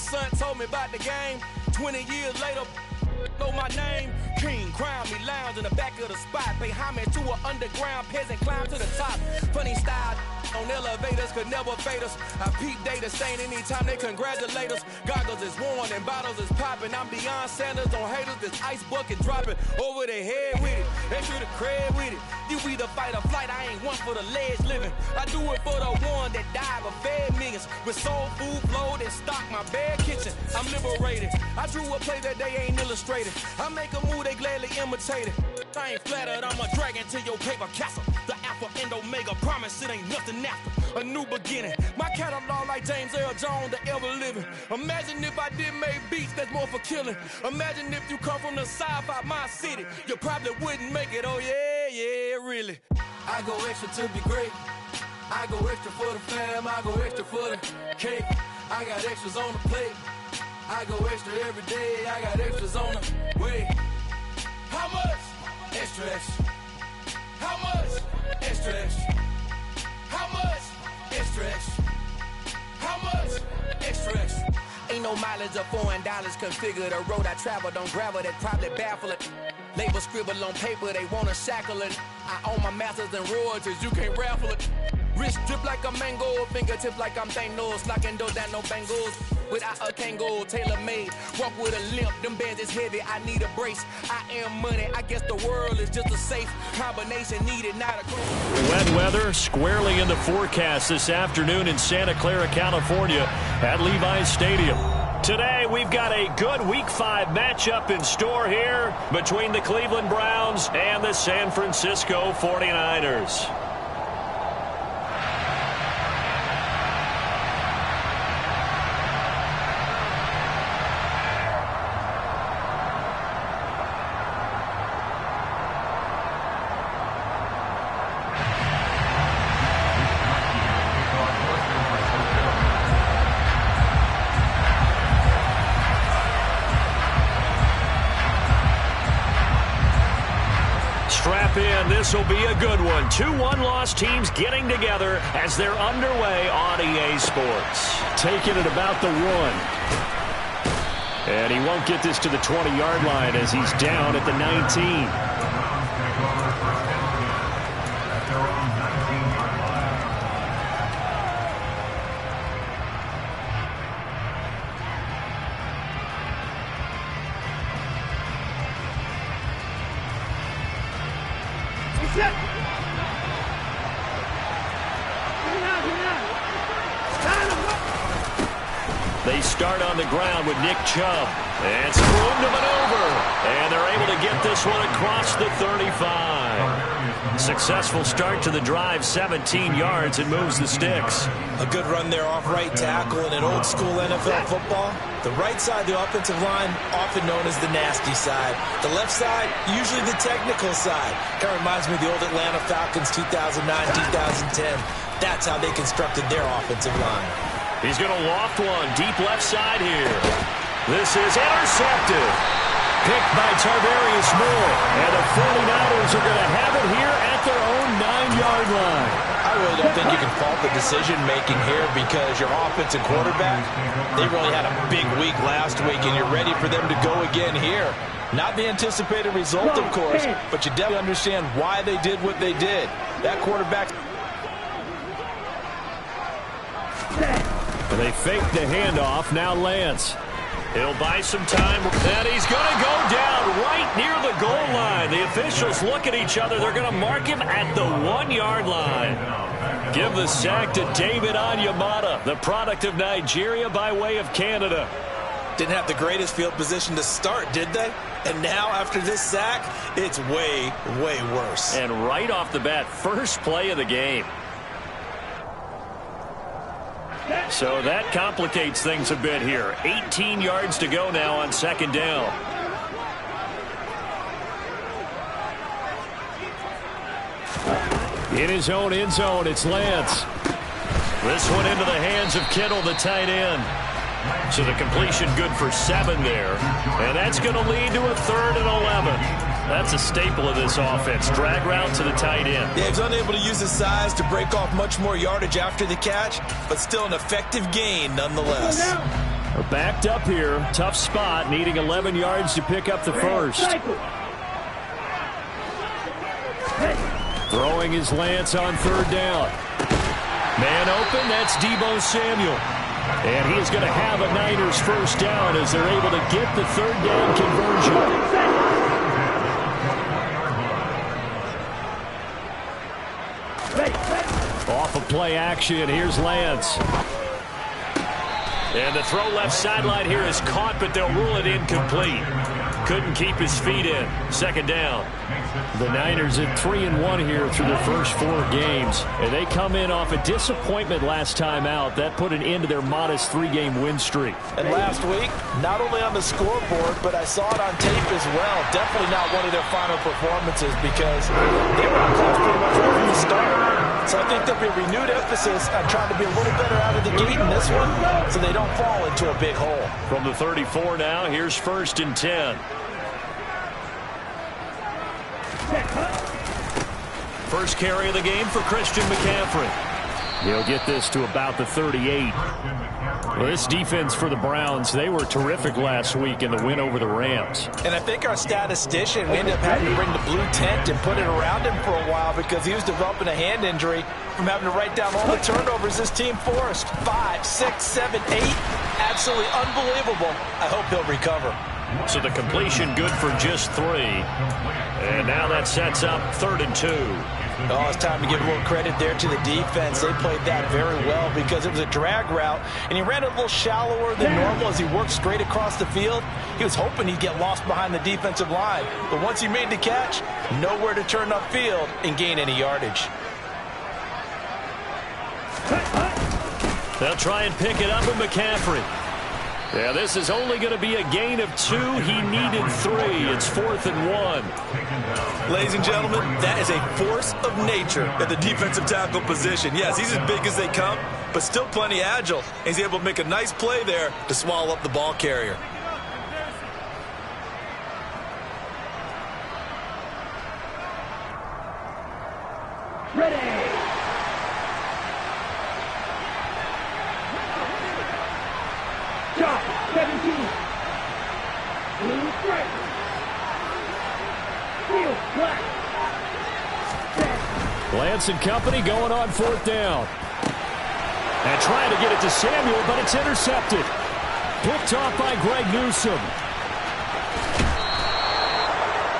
son told me about the game. 20 years later, know my name. King, crown me, lounge in the back of the spot. Pay homage to an underground peasant, climb to the top. Funny style on elevators could never fade us. I peep data stain anytime they congratulate us. Goggles is worn and bottles is popping. I'm Deion Sanders on haters, this ice bucket dropping over their head with it. Extra the cred with it. You either fight or flight, I ain't one for the ledge living. I do it for the one that died but fed millions. With soul food flowed and stock my bad kitchen. I'm liberated. I drew a play that they ain't illustrated. I make a move they gladly imitate it. I ain't flattered, I'm a dragon to your paper castle. The Alpha and Omega, promise it ain't nothing after. A new beginning. My catalog like James Earl Jones, the ever living. Imagine if I did make beats that's more for killing. Imagine if you come from the sci-fi, my city. You probably wouldn't make it, oh yeah, really. I go extra to be great. I go extra for the fam, I go extra for the cake. I got extras on the plate. I go extra every day, I got extras on the way. How much? Extra, extra. How much? Extra, extra. How much? Extra, extra. How much? Extra, extra. Ain't no mileage of $4 configure the road I travel. Don't gravel that probably baffle it. Label scribble on paper, they wanna shackle it. I own my masters and royalties, you can't raffle it. Wrist drip like a mango, fingertip like I'm Thanos. Knocking doors down, no bangles. Without a Kango, tailor-made. Walk with a limp, them bands is heavy, I need a brace. I am money, I guess the world is just a safe combination needed, not a... Wet weather squarely in the forecast this afternoon in Santa Clara, California at Levi's Stadium. Today, we've got a good Week 5 matchup in store here between the Cleveland Browns and the San Francisco 49ers. This will be a good one. 2 one-loss teams getting together as they're underway on EA Sports. Taking it about the 1. And he won't get this to the 20-yard line as he's down at the 19. They start on the ground with Nick Chubb. And some room to maneuver. And they're able to get this one across the 35. Successful start to the drive, 17 yards, and moves the sticks. A good run there off right tackle in an old-school NFL football. The right side of the offensive line, often known as the nasty side. The left side, usually the technical side. Kind of reminds me of the old Atlanta Falcons 2009-2010. That's how they constructed their offensive line. He's going to loft one deep left side here. This is intercepted. Picked by Tarvarius Moore. And the 49ers are going to have it here at their own 9-yard line. I really don't think you can fault the decision-making here because your offensive quarterback, they really had a big week last week, and you're ready for them to go again here. Not the anticipated result, of course, but you definitely understand why they did what they did. That quarterback... They fake the handoff. Now Lance. He'll buy some time. And he's going to go down right near the goal line. The officials look at each other. They're going to mark him at the 1-yard line. Give the sack to David Onyemata, the product of Nigeria by way of Canada. Didn't have the greatest field position to start, did they? And now, after this sack, it's way, way worse. And right off the bat, first play of the game. So that complicates things a bit here. 18 yards to go now on second down. In his own end zone, it's Lance. This one into the hands of Kittle, the tight end. So the completion good for 7 there. And that's going to lead to a 3rd and 11. That's a staple of this offense. Drag route to the tight end. Yeah, he's unable to use his size to break off much more yardage after the catch, but still an effective gain nonetheless. Backed up here. Tough spot. Needing 11 yards to pick up the first. Throwing his Lance on third down. Man open. That's Deebo Samuel. And he is going to have a Niners first down as they're able to get the third down conversion. Off of play action, here's Lance. And the throw left sideline here is caught, but they'll rule it incomplete. Couldn't keep his feet in. Second down. The Niners at 3-1 here through their first 4 games. And they come in off a disappointment last time out. That put an end to their modest 3-game win streak. And last week, not only on the scoreboard, but I saw it on tape as well. Definitely not one of their final performances because they were close pretty much right from the start. So I think there'll be a renewed emphasis on trying to be a little better out of the gate in this one so they don't fall into a big hole. From the 34 now, here's 1st and 10. First carry of the game for Christian McCaffrey. He'll get this to about the 38. Well, this defense for the Browns, they were terrific last week in the win over the Rams. And I think our statistician, we ended up having to bring the blue tent and put it around him for a while because he was developing a hand injury from having to write down all the turnovers this team forced. 5, 6, 7, 8. Absolutely unbelievable. I hope he'll recover. So the completion good for just 3. And now that sets up 3rd and 2. Oh, it's time to give a little credit there to the defense. They played that very well because it was a drag route, and he ran it a little shallower than normal as he worked straight across the field. He was hoping he'd get lost behind the defensive line, but once he made the catch, nowhere to turn upfield and gain any yardage. They'll try and pick it up with McCaffrey. Yeah, this is only going to be a gain of 2. He needed 3. It's 4th and 1. Ladies and gentlemen, that is a force of nature at the defensive tackle position. Yes, he's as big as they come, but still plenty agile. He's able to make a nice play there to swallow up the ball carrier. Ready. Shot, 17. Blue strike. Field black. Lance and company going on 4th down. And trying to get it to Samuel, but it's intercepted. Picked off by Greg Newsome.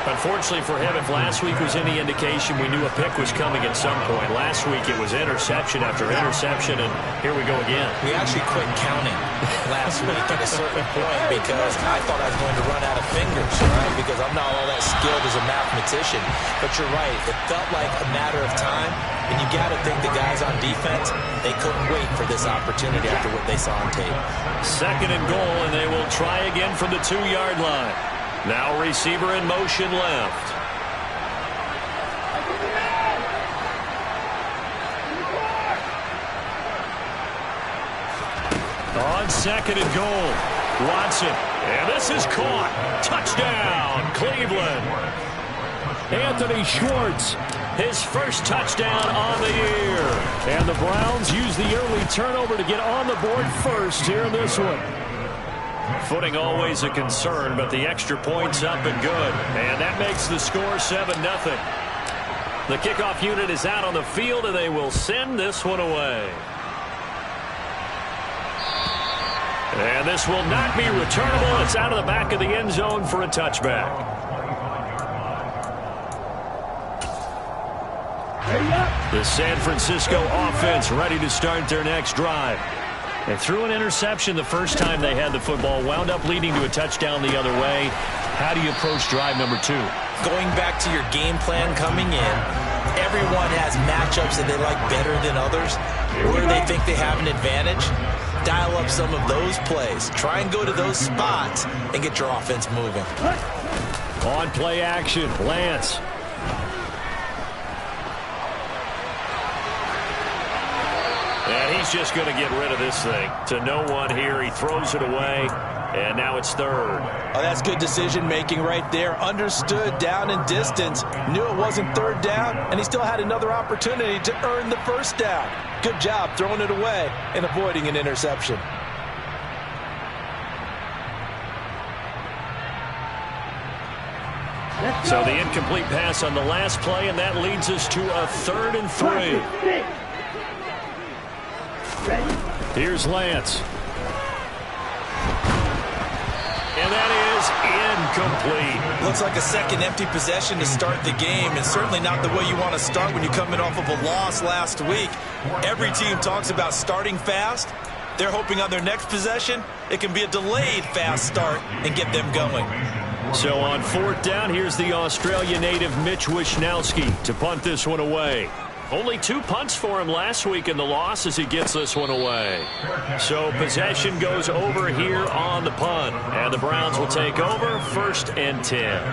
Unfortunately for him, if last week was any indication, we knew a pick was coming at some point. Last week it was interception after interception, and here we go again. We actually quit counting last week at a certain point because I thought I was going to run out of fingers, right? Because I'm not all that skilled as a mathematician. But you're right. It felt like a matter of time, and you got to think the guys on defense, they couldn't wait for this opportunity after what they saw on tape. 2nd and goal, and they will try again from the 2-yard line. Now receiver in motion left. On 2nd and goal, Watson. And this is caught. Touchdown, Cleveland. Anthony Schwartz, his first touchdown on the year. And the Browns use the early turnover to get on the board first here in this one. Footing always a concern, but the extra point's up and good. And that makes the score 7-0. The kickoff unit is out on the field, and they will send this one away. And this will not be returnable. It's out of the back of the end zone for a touchback. The San Francisco offense ready to start their next drive. They threw an interception the first time they had the football, wound up leading to a touchdown the other way. How do you approach drive number 2? Going back to your game plan coming in, everyone has matchups that they like better than others. Where they think they have an advantage, dial up some of those plays. Try and go to those spots and get your offense moving. On play action, Lance. And he's just going to get rid of this thing. To no one here. He throws it away. And now it's 3rd. Oh, that's good decision-making right there. Understood down and distance. Knew it wasn't 3rd down, and he still had another opportunity to earn the 1st down. Good job throwing it away and avoiding an interception. So the incomplete pass on the last play, and that leads us to a 3rd and 3. Here's Lance. And that is incomplete. Looks like a second empty possession to start the game, and certainly not the way you want to start when you're coming off of a loss last week. Every team talks about starting fast. They're hoping on their next possession, it can be a delayed fast start and get them going. So on 4th down, here's the Australia native Mitch Wishnowsky to punt this one away. Only 2 punts for him last week in the loss as he gets this one away. So possession goes over here on the punt. And the Browns will take over 1st and 10.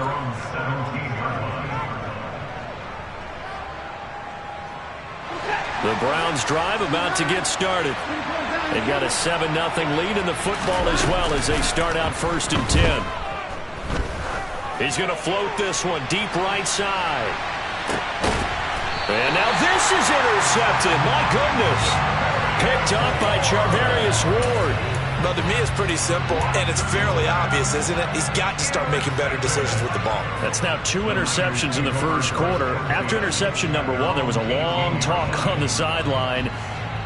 The Browns drive about to get started. They've got a 7-0 lead in the football as well as they start out 1st and 10. He's going to float this one deep right side. And now this is intercepted. My goodness. Picked up by Charvarius Ward. Well, to me, it's pretty simple, and it's fairly obvious, isn't it? He's got to start making better decisions with the ball. That's now 2 interceptions in the first quarter. After interception number 1, there was a long talk on the sideline.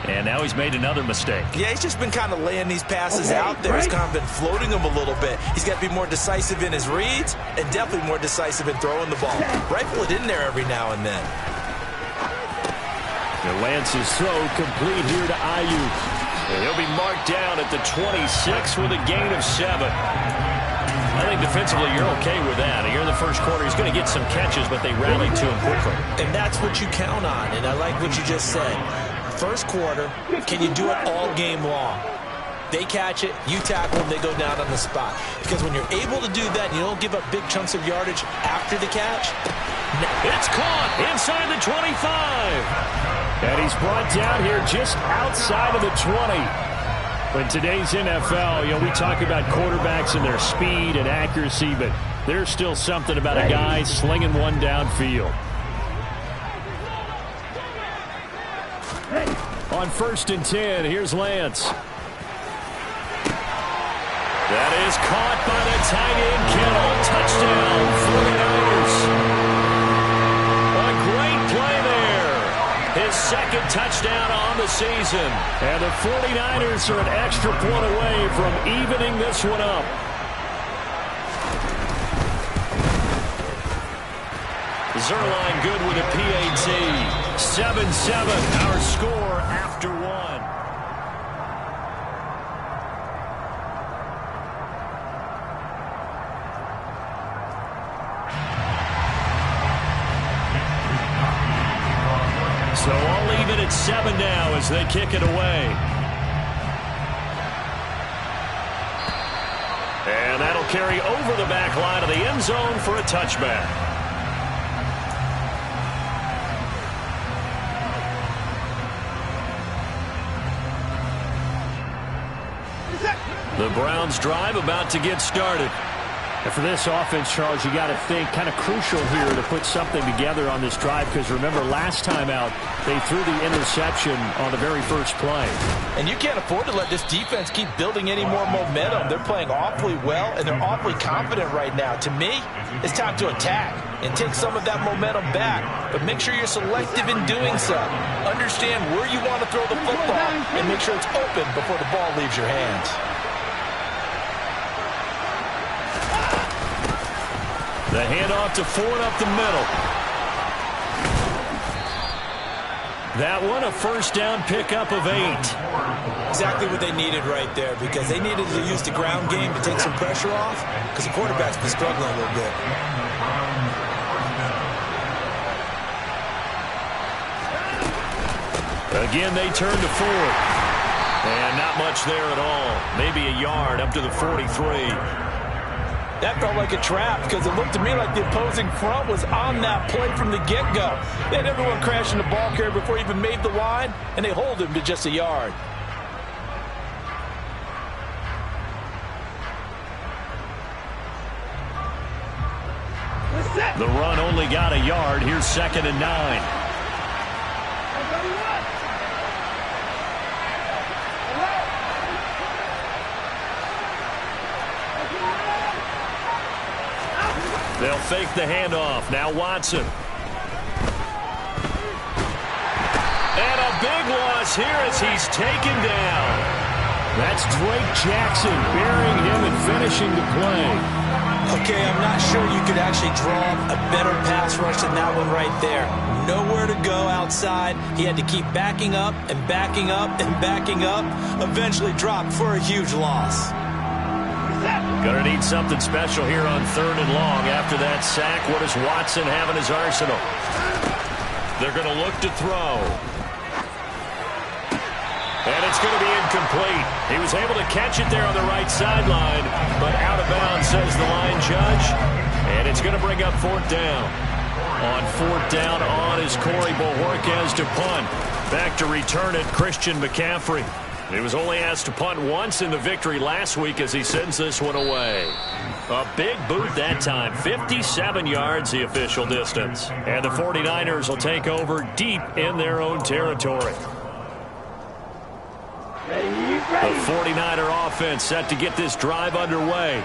And now he's made another mistake. Yeah, he's just been kind of laying these passes out there. He's kind of been floating them a little bit. He's got to be more decisive in his reads and definitely more decisive in throwing the ball. Rifle it in there every now and then. Lance's throw complete here to Ayuk. And he'll be marked down at the 26 with a gain of 7. I think defensively you're okay with that. Here in the first quarter, he's going to get some catches, but they rallied to him quickly. And that's what you count on, and I like what you just said. First quarter, can you do it all game long? They catch it, you tackle them, they go down on the spot. Because when you're able to do that, you don't give up big chunks of yardage after the catch. It's caught inside the 25. And he's brought down here just outside of the 20. In today's NFL, we talk about quarterbacks and their speed and accuracy, but there's still something about a guy slinging one downfield. On 1st and 10, here's Lance. That is caught by the tight end, Kittle. Touchdown, 49ers. A great play there. His 2nd touchdown on the season. And the 49ers are an extra point away from evening this one up. Zuerlein good with a PAT. 7-7, our score after 1. So I'll leave it at 7 now as they kick it away. And that'll carry over the back line of the end zone for a touchback. The Browns drive about to get started. And for this offense, Charles, you got to think kind of crucial here to put something together on this drive because remember last time out they threw the interception on the very first play. And you can't afford to let this defense keep building any more momentum. They're playing awfully well and they're awfully confident right now. To me, it's time to attack and take some of that momentum back. But make sure you're selective in doing so. Understand where you want to throw the football and make sure it's open before the ball leaves your hands. The handoff to Ford up the middle. That one, a first down pickup of 8. Exactly what they needed right there because they needed to use the ground game to take some pressure off because the quarterback's been struggling a little bit. Again, they turn to Ford. And not much there at all. Maybe a yard up to the 43. That felt like a trap because it looked to me like the opposing front was on that play from the get-go. They had everyone crashing the ball carrier before he even made the line, and they hold him to just a yard. The run only got a yard. Here's 2nd and 9. They'll fake the handoff. Now Watson. And a big loss here as he's taken down. That's Drake Jackson burying him and finishing the play. Okay, I'm not sure you could actually draw a better pass rush than that one right there. Nowhere to go outside. He had to keep backing up and backing up and backing up. Eventually dropped for a huge loss. Gonna need something special here on 3rd and long. After that sack, what does Watson have in his arsenal? They're gonna look to throw. And it's going to be incomplete. He was able to catch it there on the right sideline, but out of bounds, says the line judge. And it's going to bring up 4th down. On 4th down on is Corey Bojorquez to punt. Back to return it, Christian McCaffrey. He was only asked to punt once in the victory last week as he sends this one away. A big boot that time, 57 yards the official distance. And the 49ers will take over deep in their own territory. The 49er offense set to get this drive underway.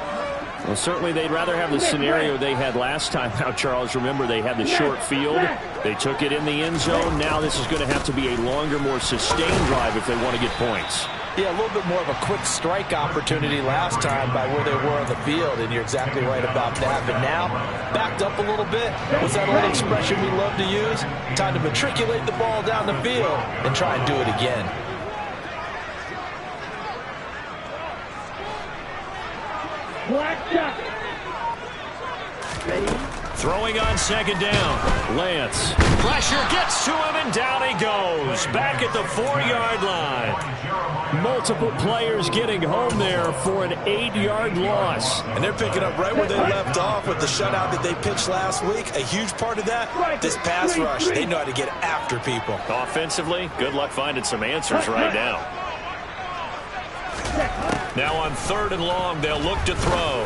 Well, certainly they'd rather have the scenario they had last time. Now, Charles, remember they had the short field. They took it in the end zone. Now this is going to have to be a longer, more sustained drive if they want to get points. Yeah, a little bit more of a quick strike opportunity last time by where they were on the field, and you're exactly right about that. But now, backed up a little bit. What's that old expression we love to use? Time to matriculate the ball down the field and try and do it again. Blackjack. Throwing on 2nd down. Lance. Pressure gets to him and down he goes. Back at the 4-yard line. Multiple players getting home there for an 8-yard loss. And they're picking up right where they left off with the shutout that they pitched last week. A huge part of that, this pass rush. They know how to get after people. Offensively, good luck finding some answers right now. Now on 3rd and long, they'll look to throw.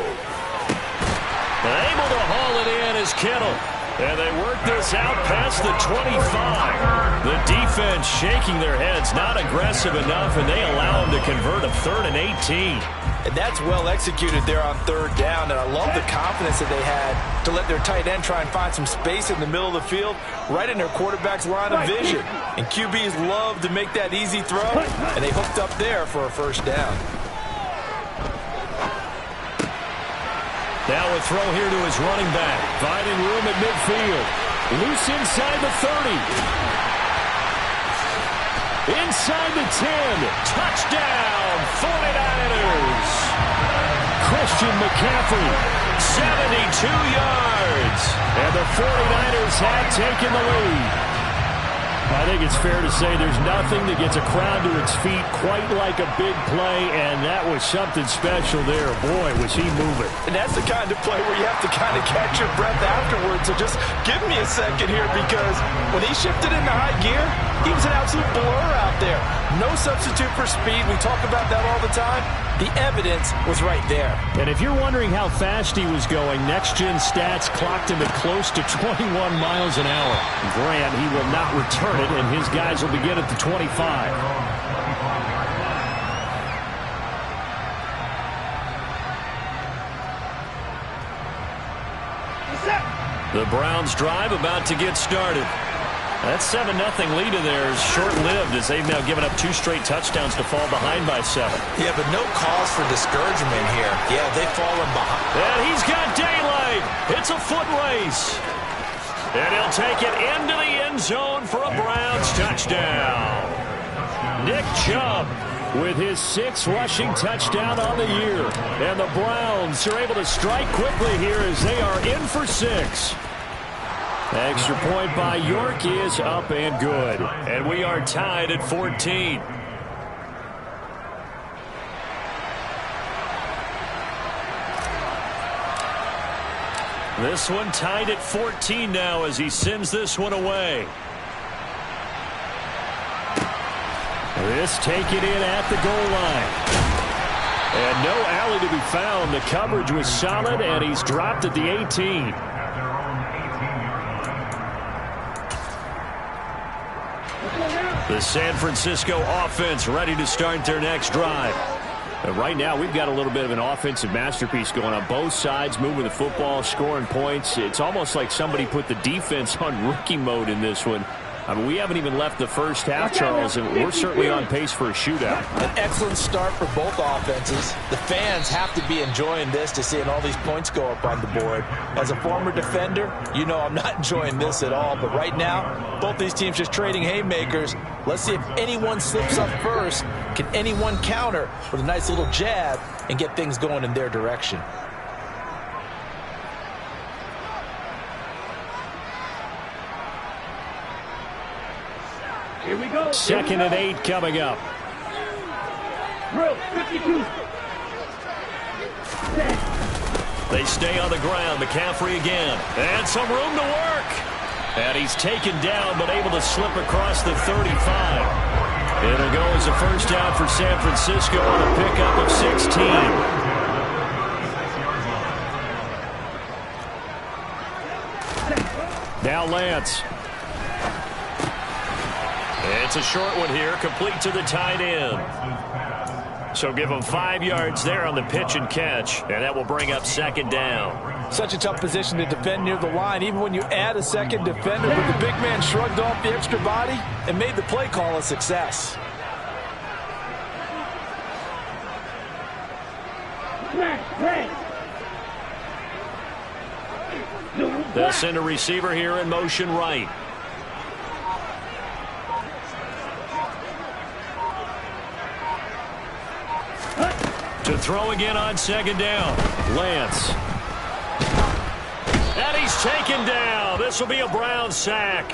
Able to haul it in is Kittle. And they work this out past the 25. The defense shaking their heads, not aggressive enough, and they allow them to convert a 3rd and 18. And that's well executed there on 3rd down. And I love the confidence that they had to let their tight end try and find some space in the middle of the field, right in their quarterback's line of vision. And QBs love to make that easy throw, and they hooked up there for a 1st down. Now a throw here to his running back. Finding room at midfield. Loose inside the 30. Inside the 10. Touchdown, 49ers. Christian McCaffrey, 72 yards. And the 49ers have taken the lead. I think it's fair to say there's nothing that gets a crowd to its feet quite like a big play, and that was something special there. Boy, was he moving. And that's the kind of play where you have to kind of catch your breath afterwards. So just give me a second here, because when he shifted into high gear, he was an absolute blur out there. No substitute for speed. We talk about that all the time. The evidence was right there. And if you're wondering how fast he was going, next-gen stats clocked him at close to 21 miles an hour. Grant, he will not return it, and his guys will begin at the 25. The Browns drive about to get started. That 7-0 lead of theirs short-lived as they've now given up 2 straight touchdowns to fall behind by 7. Yeah, but no cause for discouragement here. Yeah, they've fallen behind. And he's got daylight. It's a foot race. And he'll take it into the end zone for a Browns touchdown. Nick Chubb with his 6th rushing touchdown on the year. And the Browns are able to strike quickly here as they are in for 6. Extra point by York is up and good. And we are tied at 14. This one tied at 14 now as he sends this one away. This taken in at the goal line. And no alley to be found. The coverage was solid, and he's dropped at the 18. The San Francisco offense ready to start their next drive. Right now, we've got a little bit of an offensive masterpiece going on both sides, moving the football, scoring points. It's almost like somebody put the defense on rookie mode in this one. I mean, we haven't even left the first half, Charles, and we're certainly on pace for a shootout. An excellent start for both offenses. The fans have to be enjoying this to seeing all these points go up on the board. As a former defender, you know I'm not enjoying this at all. But right now, both these teams just trading haymakers. Let's see if anyone slips up first. Can anyone counter with a nice little jab and get things going in their direction? Here we go. Second and 8 coming up. Drill 52. They stay on the ground. McCaffrey again. And some room to work. And he's taken down but able to slip across the 35. It'll go as a first down for San Francisco on a pickup of 16. Now Lance. It's a short one here, complete to the tight end. So give him 5 yards there on the pitch and catch, and that will bring up second down. Such a tough position to defend near the line, even when you add a second defender, but the big man shrugged off the extra body and made the play call a success. They'll send a receiver here in motion right. To throw again on second down. Lance. And he's taken down. This will be a Brown sack.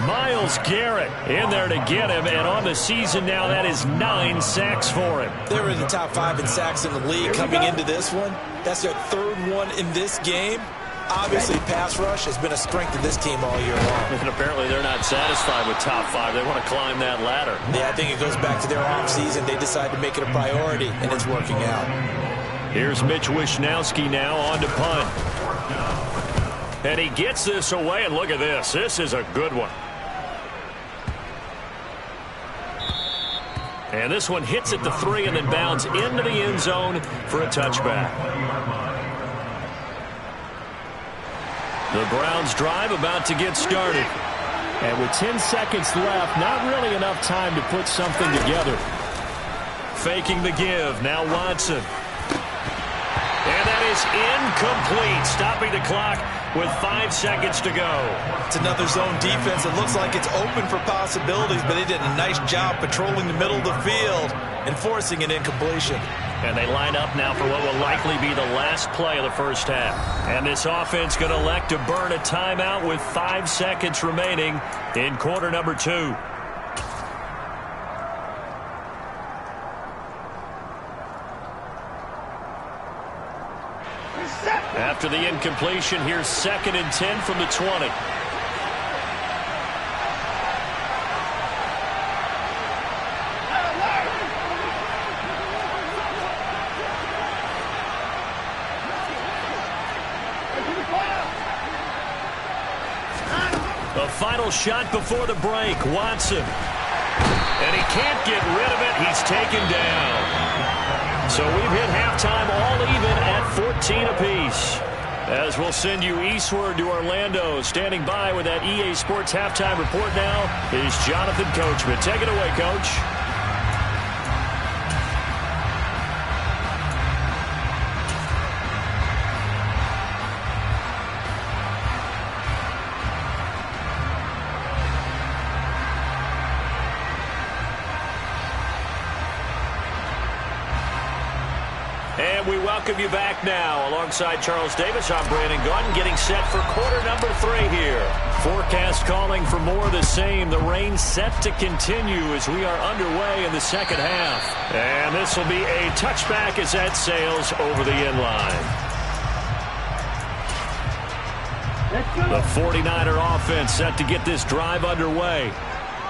Myles Garrett in there to get him. And on the season now, that is 9 sacks for him. They were in the top 5 in sacks in the league coming into this one. That's their third one in this game. Obviously, pass rush has been a strength of this team all year long. And apparently they're not satisfied with top 5. They want to climb that ladder. Yeah, I think it goes back to their offseason. They decided to make it a priority, and it's working out. Here's Mitch Wishnowsky now on to punt. And he gets this away, and look at this. This is a good one. And this one hits at the 3 and then bounds into the end zone for a touchback. The Browns drive about to get started. And with 10 seconds left, not really enough time to put something together. Faking the give. Now Watson. And that is incomplete. Stopping the clock with 5 seconds to go. It's another zone defense. It looks like it's open for possibilities, but they did a nice job patrolling the middle of the field and forcing an incompletion. And they line up now for what will likely be the last play of the first half. And this offense going to elect to burn a timeout with 5 seconds remaining in quarter number 2. After the incompletion, here's 2nd and 10 from the 20. A final shot before the break. Watson. And he can't get rid of it. He's taken down. So we've hit halftime all even at 14 apiece. As we'll send you eastward to Orlando. Standing by with that EA Sports halftime report now is Jonathan Coachman. Take it away, Coach. And we welcome you back now. Alongside Charles Davis, I'm Brandon Gaudin, getting set for quarter number 3 here. Forecast calling for more of the same. The rain set to continue as we are underway in the second half. And this will be a touchback as that sails over the end line. The 49er offense set to get this drive underway.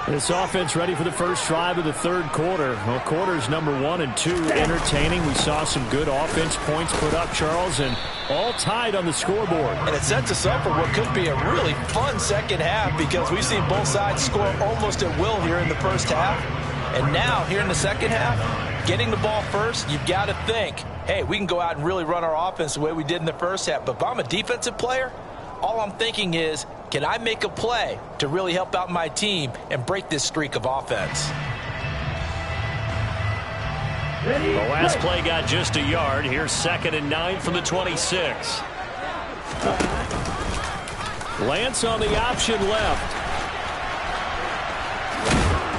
This offense ready for the first drive of the third quarter. Well, quarters number 1 and 2 entertaining. We saw some good offense points put up, Charles, and all tied on the scoreboard. And it sets us up for what could be a really fun second half because we've seen both sides score almost at will here in the first half. And now, here in the second half, Getting the ball first, you've got to think, hey, we can go out and really run our offense the way we did in the first half. But if I'm a defensive player, all I'm thinking is, can I make a play to really help out my team and break this streak of offense? The last play got just a yard. Here's 2nd and 9 from the 26. Lance on the option left.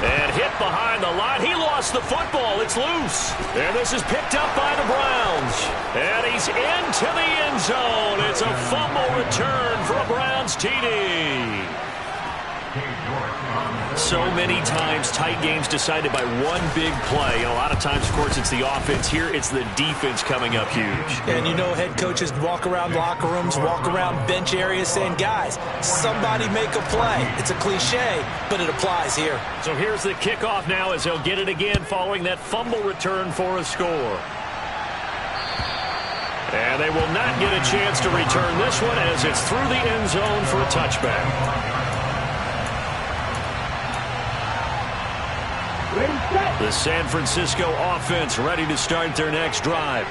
And hit behind the line. He lost the football. It's loose. And this is picked up by the Browns. And he's into the end zone. It's a fumble return for a Browns TD. So many times tight games decided by one big play. A lot of times, of course, it's the offense. Here, it's the defense coming up huge. And you know, head coaches walk around locker rooms, walk around bench areas saying, guys, somebody make a play. It's a cliche, but it applies here. So here's the kickoff now as they'll get it again following that fumble return for a score. And they will not get a chance to return this one as it's through the end zone for a touchback. The San Francisco offense ready to start their next drive.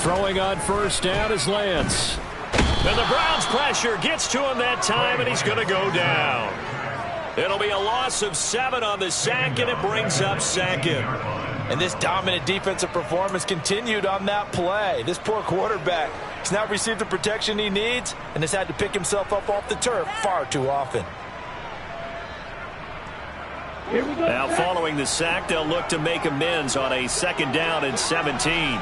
Throwing on first down is Lance. And the Browns pressure gets to him that time, and he's going to go down. It'll be a loss of 7 on the sack, and it brings up 2nd. And this dominant defensive performance continued on that play. This poor quarterback has not received the protection he needs and has had to pick himself up off the turf far too often. Now following the sack, they'll look to make amends on a 2nd down and 17.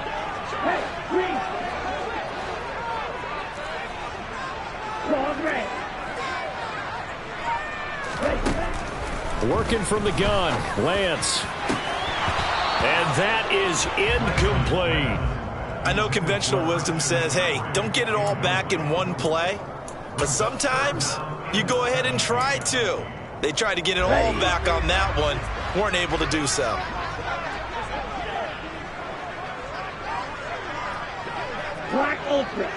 Working from the gun, Lance. And that is incomplete. I know conventional wisdom says, hey, don't get it all back in one play. But sometimes you go ahead and try to. They tried to get it all back on that one. Weren't able to do so. Black Ultra.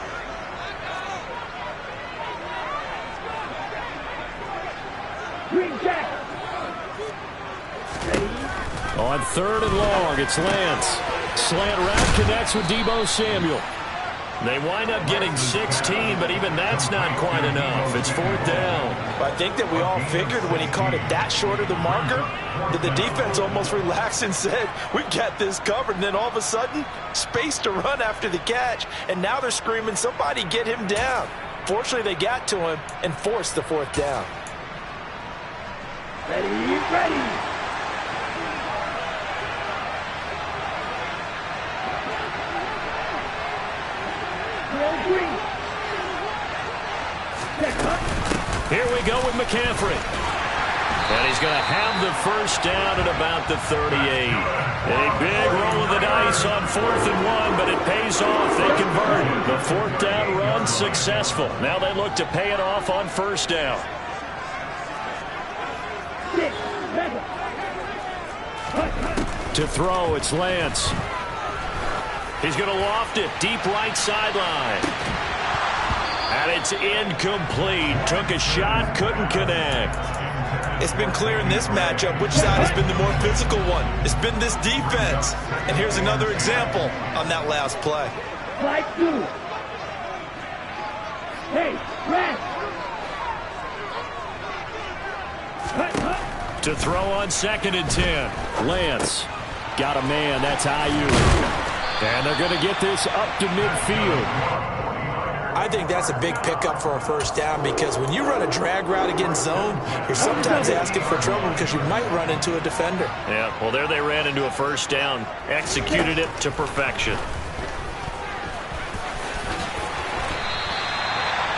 Green Jacket. On 3rd and long, it's Lance. Slant route connects with Deebo Samuel. They wind up getting 16, but even that's not quite enough. It's 4th down. I think that we all figured when he caught it that short of the marker that the defense almost relaxed and said, we got this covered. And then all of a sudden, space to run after the catch. And now they're screaming, somebody get him down. Fortunately, they got to him and forced the 4th down. Ready. Here we go with McCaffrey. And he's going to have the first down at about the 38. A big roll of the dice on 4th and 1, but it pays off. They convert. The 4th down run successful. Now they look to pay it off on 1st down. To throw, it's Lance. He's going to loft it deep right sideline. And it's incomplete. Took a shot, couldn't connect. It's been clear in this matchup which side has been the more physical one. It's been this defense. And here's another example on that last play. Flight 2. Hey, rest. To throw on 2nd and 10. Lance got a man. That's Ayuk. And they're going to get this up to midfield. I think that's a big pickup for a 1st down because when you run a drag route against zone, you're sometimes asking for trouble because you might run into a defender. Yeah, well, there they ran into a 1st down. Executed it to perfection.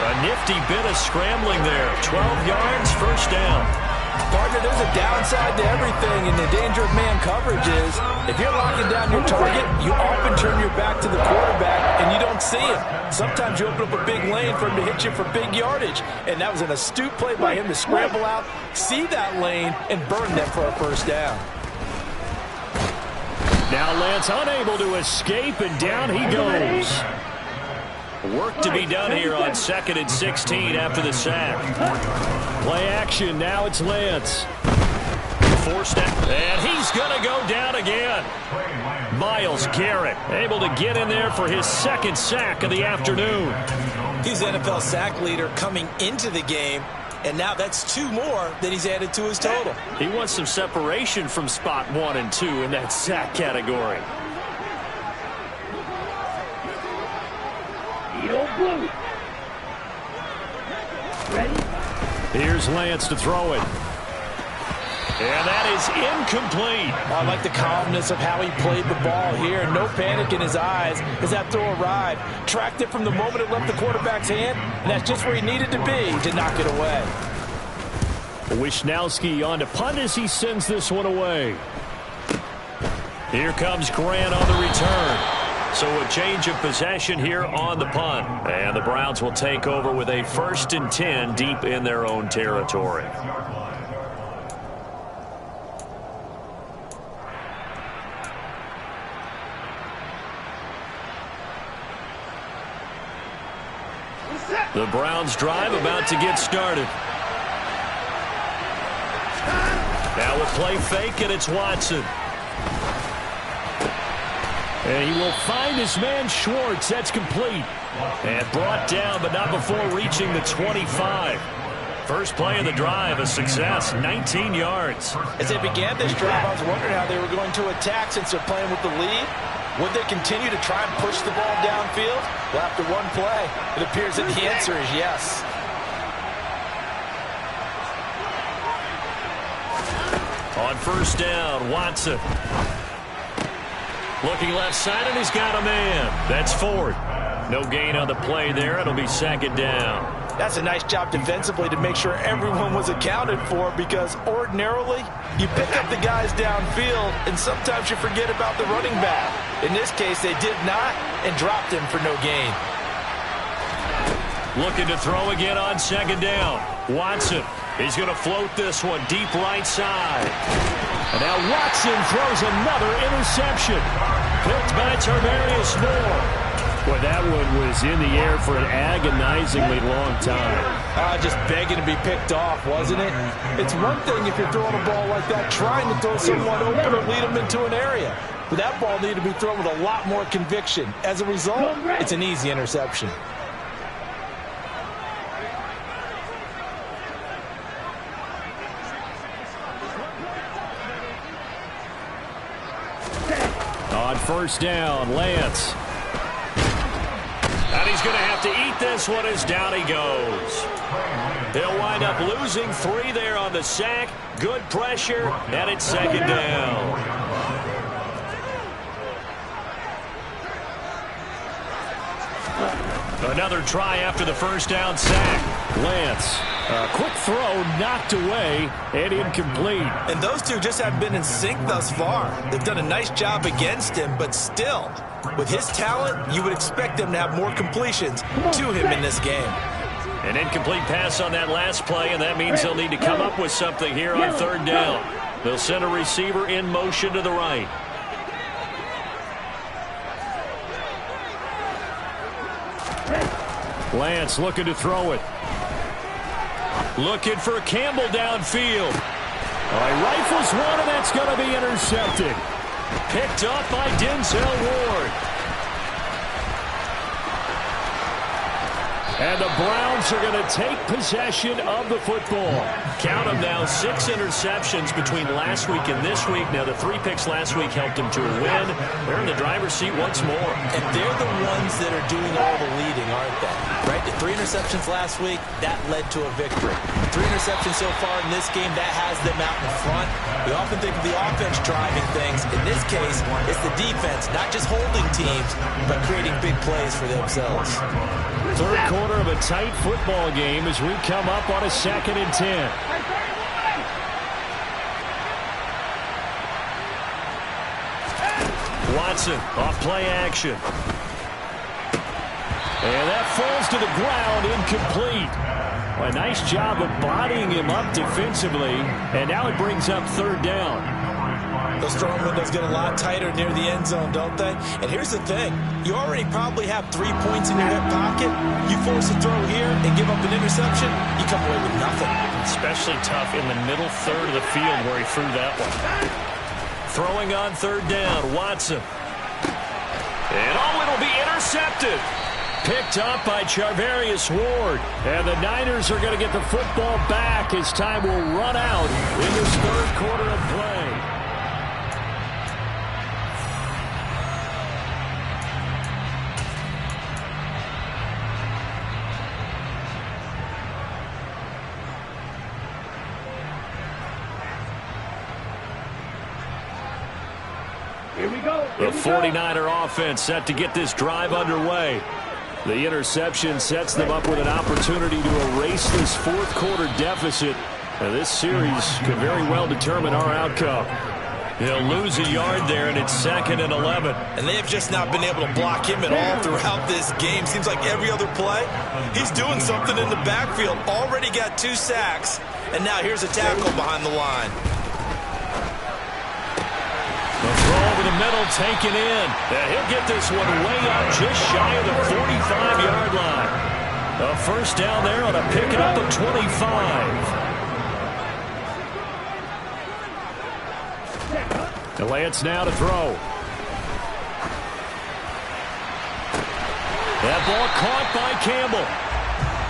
A nifty bit of scrambling there. 12 yards, 1st down. Partner, there's a downside to everything, and the danger of man coverage is if you're locking down your target, you often turn your back to the quarterback, and you don't see him. Sometimes you open up a big lane for him to hit you for big yardage, and that was an astute play by him to scramble out, see that lane, and burn them for a 1st down. Now Lance unable to escape, and down he goes. Work to be done here on 2nd and 16 after the sack. Play action. Now it's Lance. Forced out, and he's going to go down again. Myles Garrett able to get in there for his 2nd sack of the afternoon. He's the NFL sack leader coming into the game, and now that's 2 more that he's added to his total. He wants some separation from spot 1 and 2 in that sack category. Blue. Ready? Here's Lance to throw it. And that is incomplete. I like the calmness of how he played the ball here. No panic in his eyes as that throw arrived. Tracked it from the moment it left the quarterback's hand, and that's just where he needed to be to knock it away. Wisnowski on to punt as he sends this one away. Here comes Grant on the return. So a change of possession here on the punt. And the Browns will take over with a 1st and 10 deep in their own territory. The Browns drive about to get started. Now with play fake, and it's Watson. And he will find his man Schwartz. That's complete. And brought down, but not before reaching the 25. First play of the drive, a success, 19 yards. As they began this drive, I was wondering how they were going to attack since they're playing with the lead. Would they continue to try and push the ball downfield? Well, after one play, it appears that the answer is yes. On 1st down, Watson. Looking left side, and he's got a man. That's Ford. No gain on the play there. It'll be 2nd down. That's a nice job defensively to make sure everyone was accounted for, because ordinarily you pick up the guys downfield and sometimes you forget about the running back. In this case, they did not and dropped him for no gain. Looking to throw again on 2nd down. Watson. He's going to float this one deep right side. And now Watson throws another interception. Picked by Tarvarius Moore. Boy, that one was in the air for an agonizingly long time. Just begging to be picked off, wasn't it? It's one thing if you're throwing a ball like that, trying to throw someone open or lead them into an area. But that ball needed to be thrown with a lot more conviction. As a result, it's an easy interception. On 1st down, Lance. And he's going to have to eat this one as down he goes. They'll wind up losing 3 there on the sack. Good pressure, and it's 2nd down. Another try after the 1st down sack. Lance, a quick throw knocked away and incomplete. And those two just haven't been in sync thus far. They've done a nice job against him, but still, with his talent, you would expect them to have more completions to him in this game. An incomplete pass on that last play, and that means they'll need to come up with something here on 3rd down. They'll send a receiver in motion to the right. Lance looking to throw it. Looking for Campbell downfield. He rifles one, and that's going to be intercepted. Picked up by Denzel Ward. And the Browns are going to take possession of the football. Count them now, 6 interceptions between last week and this week. Now, the 3 picks last week helped them to a win. They're in the driver's seat once more. And they're the ones that are doing all the leading, aren't they? Right? The 3 interceptions last week, that led to a victory. 3 interceptions so far in this game, that has them out in front. We often think of the offense driving things. In this case, it's the defense, not just holding teams, but creating big plays for themselves. 3rd quarter of a tight football game as we come up on a 2nd and 10. Watson off play action. And that falls to the ground, incomplete. Well, a nice job of bodying him up defensively, and now it brings up 3rd down. Those throwing windows get a lot tighter near the end zone, don't they? And here's the thing. You already probably have 3 points in your hip pocket. You force a throw here and give up an interception, you come away with nothing. Especially tough in the middle third of the field where he threw that one. Throwing on third down, Watson. And it'll be intercepted. Picked up by Charvarius Ward. And the Niners are going to get the football back as time will run out in this third quarter of play. Here we go. The 49er offense set to get this drive underway. The interception sets them up with an opportunity to erase this fourth quarter deficit. Now, this series could very well determine our outcome. They'll lose a yard there, and it's 2nd and 11. And they have just not been able to block him at all throughout this game. Seems like every other play, he's doing something in the backfield. Already got 2 sacks, and now here's a tackle behind the line. The throw over the middle, taken in. And he'll get this one way up just shy of the 45-yard line. A first down there on a pickup of 25. The Lance now to throw. That ball caught by Campbell.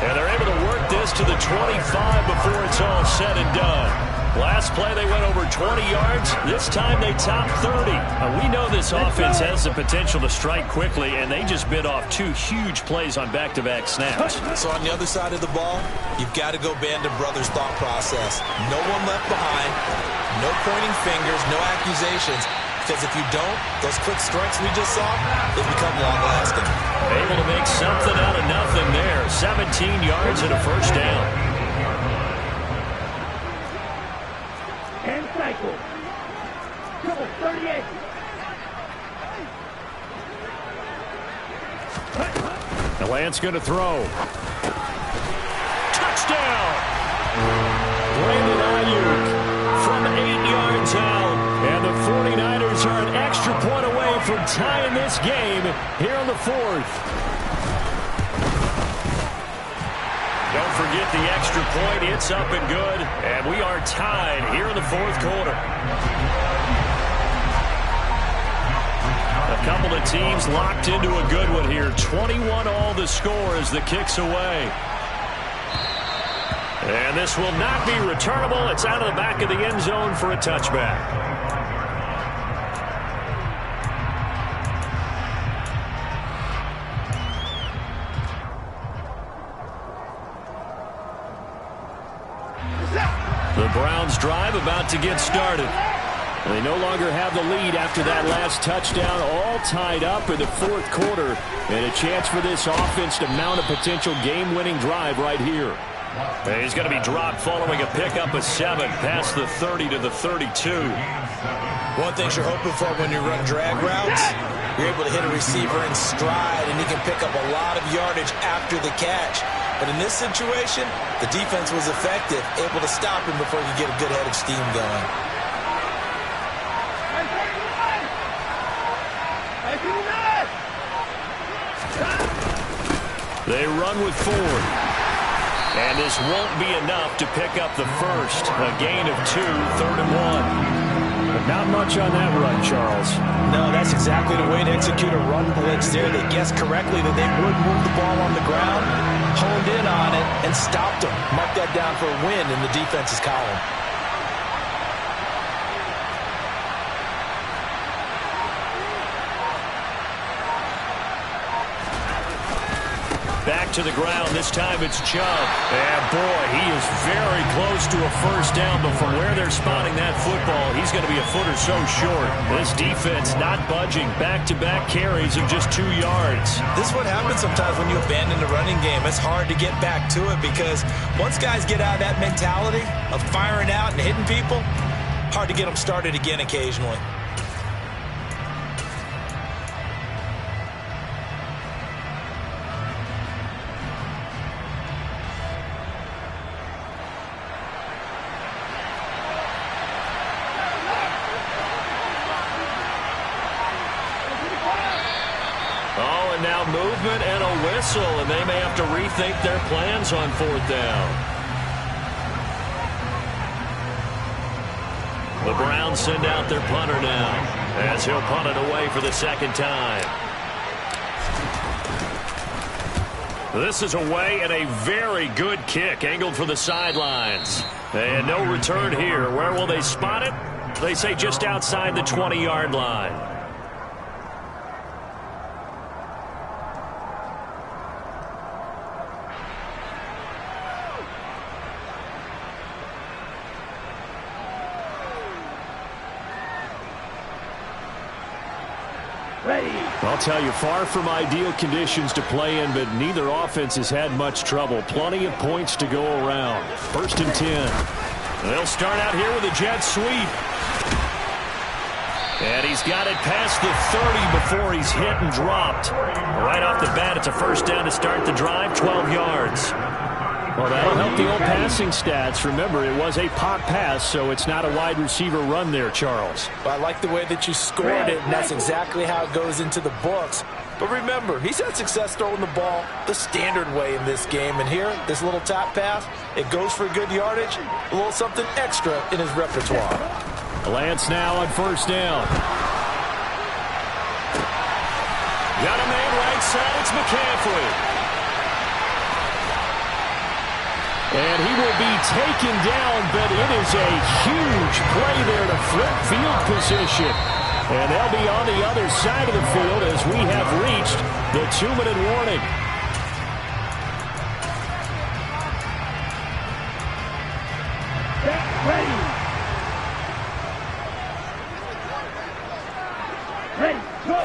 And they're able to work this to the 25 before it's all said and done. Last play, they went over 20 yards. This time, they topped 30. We know this offense has the potential to strike quickly, and they just bit off 2 huge plays on back-to-back snaps. So on the other side of the ball, you've got to go Band of Brothers thought process. No one left behind, no pointing fingers, no accusations. Because if you don't, those quick strikes we just saw, they become long-lasting. Able to make something out of nothing there. 17 yards and a first down. And cycle. Come on, 38. The Lance going to throw. Touchdown! Brandon Ayuk from 8 yards out. And the 49ers are an extra point away from tying this game here in the 4th. Don't forget the extra point. It's up and good. And we are tied here in the 4th quarter. A couple of teams locked into a good one here. 21 all the score as the kick's away. And this will not be returnable. It's out of the back of the end zone for a touchback. The Browns drive about to get started. They no longer have the lead after that last touchdown, all tied up in the 4th quarter, and a chance for this offense to mount a potential game-winning drive right here. He's going to be dropped following a pickup of 7 past the 30 to the 32. One thing you're hoping for when you run drag routes, you're able to hit a receiver in stride, and he can pick up a lot of yardage after the catch. But in this situation, the defense was effective, able to stop him before he could get a good head of steam going. They run with Ford. And this won't be enough to pick up the first. A gain of 2, 3rd and 1. But not much on that run, Charles. No, that's exactly the way to execute a run blitz there. They guessed correctly that they would move the ball on the ground, honed in on it, and stopped them. Mark that down for a win in the defense's column. Back to the ground. This time it's Chubb. And boy, he is very close to a first down, but from where they're spotting that football, he's going to be a foot or so short. This defense not budging. Back-to-back carries of just 2 yards. This is what happens sometimes when you abandon the running game. It's hard to get back to it because once guys get out of that mentality of firing out and hitting people, hard to get them started again occasionally. movement and a whistle, and they may have to rethink their plans on 4th down. The Browns send out their punter now, as he'll punt it away for the 2nd time. This is away and a very good kick angled for the sidelines. And no return here. Where will they spot it? They say just outside the 20-yard line. I'll tell you, far from ideal conditions to play in, but neither offense has had much trouble. Plenty of points to go around. 1st and 10. They'll start out here with a jet sweep. And he's got it past the 30 before he's hit and dropped. Right off the bat, it's a 1st down to start the drive, 12 yards. Well, that'll help the old passing stats. Remember, it was a pop pass, so it's not a wide receiver run there, Charles. Well, I like the way that you scored it, and that's exactly how it goes into the books. But remember, he's had success throwing the ball the standard way in this game. And here, this little tap pass, it goes for good yardage, a little something extra in his repertoire. Lance now on 1st down. Got a man right side, it's McCaffrey. And he will be taken down, but it is a huge play there to flip field position. And they'll be on the other side of the field as we have reached the 2-minute warning. Ready, go!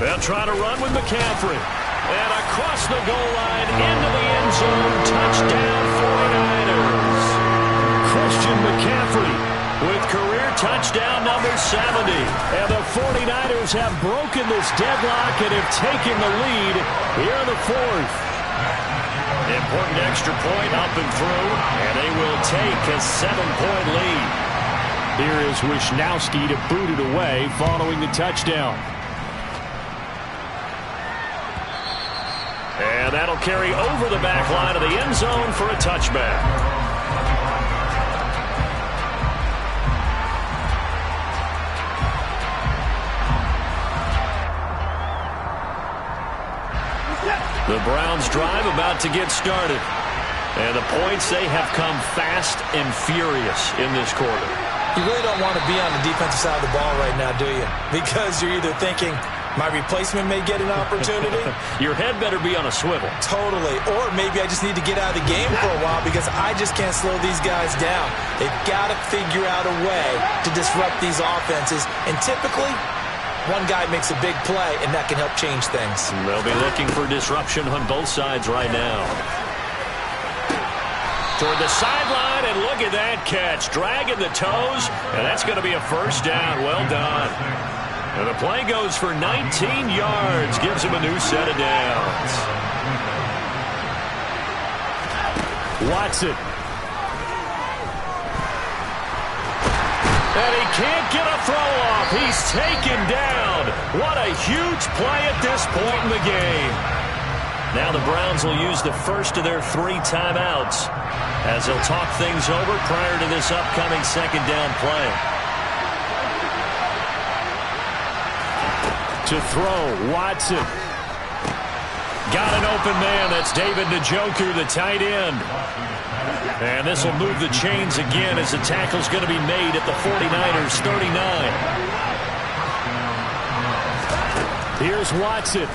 They'll try to run with McCaffrey. And across the goal line, into the end zone, touchdown 49ers. Christian McCaffrey with career touchdown number 70. And the 49ers have broken this deadlock and have taken the lead here in the 4th. Important extra point up and through, and they will take a 7-point lead. Here is Wisnowski to boot it away following the touchdown. And that'll carry over the back line of the end zone for a touchback. The Browns drive about to get started. And the points, they have come fast and furious in this quarter. You really don't want to be on the defensive side of the ball right now, do you? Because you're either thinking, my replacement may get an opportunity. Your head better be on a swivel. Totally. Or maybe I just need to get out of the game for a while because I just can't slow these guys down. They've got to figure out a way to disrupt these offenses. And typically, one guy makes a big play, and that can help change things. They'll be looking for disruption on both sides right now. Toward the sideline, and look at that catch. Dragging the toes, and that's going to be a 1st down. Well done. And the play goes for 19 yards. Gives him a new set of downs. Watson. And he can't get a throw off. He's taken down. What a huge play at this point in the game. Now the Browns will use the first of their 3 timeouts as they'll talk things over prior to this upcoming 2nd down play. To throw, Watson. Got an open man. That's David Njoku, the tight end. And this will move the chains again as the tackle's going to be made at the 49ers' 39. Here's Watson.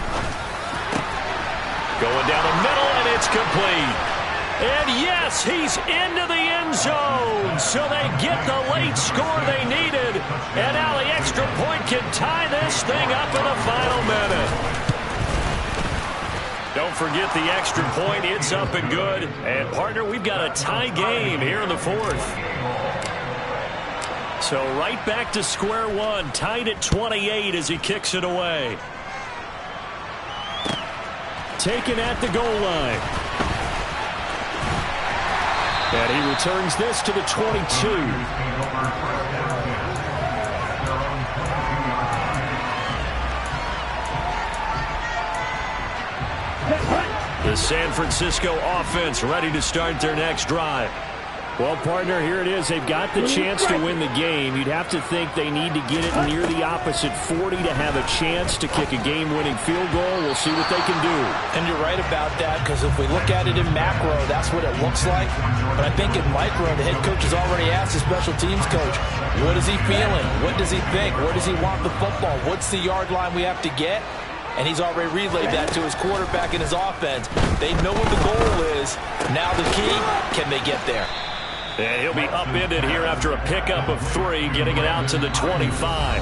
Going down the middle, and it's complete. And yes, he's into the end zone. So they get the late score they needed. And now the extra point can tie this thing up in the final minute. Don't forget the extra point. It's up and good. And, partner, we've got a tie game here in the 4th. So right back to square one. Tied at 28 as he kicks it away. Taken at the goal line. And he returns this to the 22. The San Francisco offense ready to start their next drive. Well, partner, here it is. They've got the chance to win the game. You'd have to think they need to get it near the opposite 40 to have a chance to kick a game-winning field goal. We'll see what they can do. And you're right about that, because if we look at it in macro, that's what it looks like. But I think in micro, the head coach has already asked the special teams coach, what is he feeling? What does he think? Where does he want the football? What's the yard line we have to get? And he's already relayed that to his quarterback and his offense. They know what the goal is. Now the key, can they get there? And he'll be upended here after a pickup of 3, getting it out to the 25.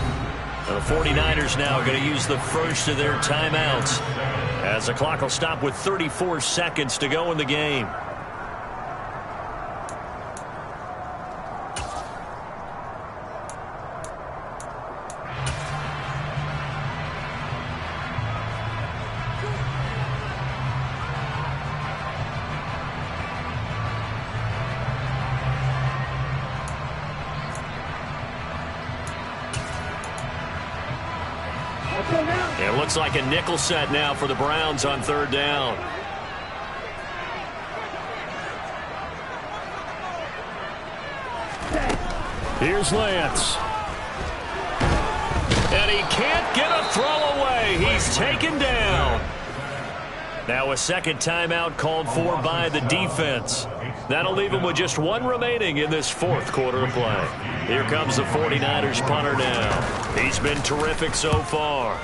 And the 49ers now going to use the first of their timeouts, as the clock will stop with 34 seconds to go in the game. It looks like a nickel set now for the Browns on 3rd down. Here's Lance. And he can't get a throw away. He's taken down. Now a second timeout called for by the defense. That'll leave him with just 1 remaining in this 4th quarter of play. Here comes the 49ers punter now. He's been terrific so far.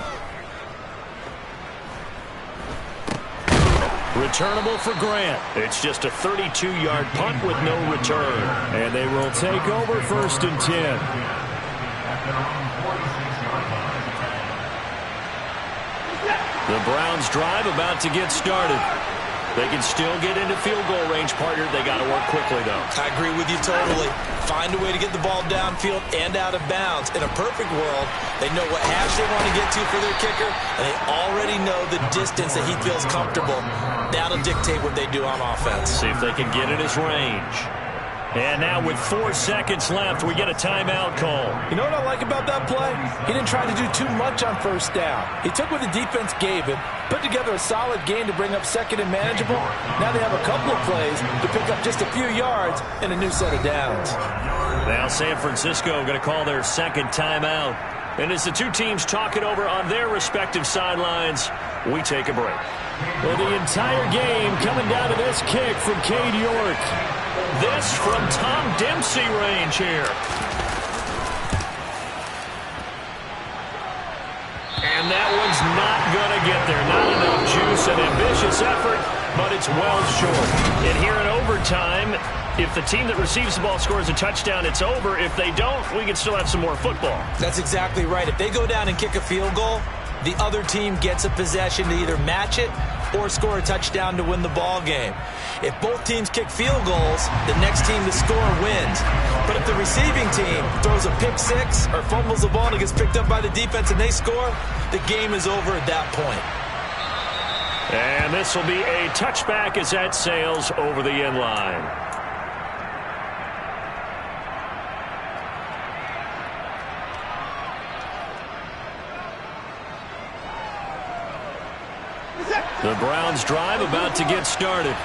Returnable for Grant. It's just a 32-yard punt with no return. And they will take over 1st and 10. The Browns drive about to get started. They can still get into field goal range, partner. They got to work quickly, though. I agree with you totally. Find a way to get the ball downfield and out of bounds. In a perfect world, they know what hash they want to get to for their kicker, and they already know the distance that he feels comfortable. That'll dictate what they do on offense. See if they can get in his range. And now with 4 seconds left, we get a timeout call. You know what I like about that play? He didn't try to do too much on 1st down. He took what the defense gave him, put together a solid game to bring up 2nd and manageable. Now they have a couple of plays to pick up just a few yards and a new set of downs. Now San Francisco going to call their 2nd timeout. And as the two teams talk it over on their respective sidelines, we take a break. Well, the entire game coming down to this kick from Cade York. This from Tom Dempsey range here. And that one's not going to get there. Not enough juice. An ambitious effort, but it's well short. And here in overtime, if the team that receives the ball scores a touchdown, it's over. If they don't, we can still have some more football. That's exactly right. If they go down and kick a field goal, the other team gets a possession to either match it or score a touchdown to win the ball game. If both teams kick field goals, the next team to score wins. But if the receiving team throws a pick 6 or fumbles the ball and it gets picked up by the defense and they score, the game is over at that point. And this will be a touchback as that sails over the end line. The Browns drive about to get started.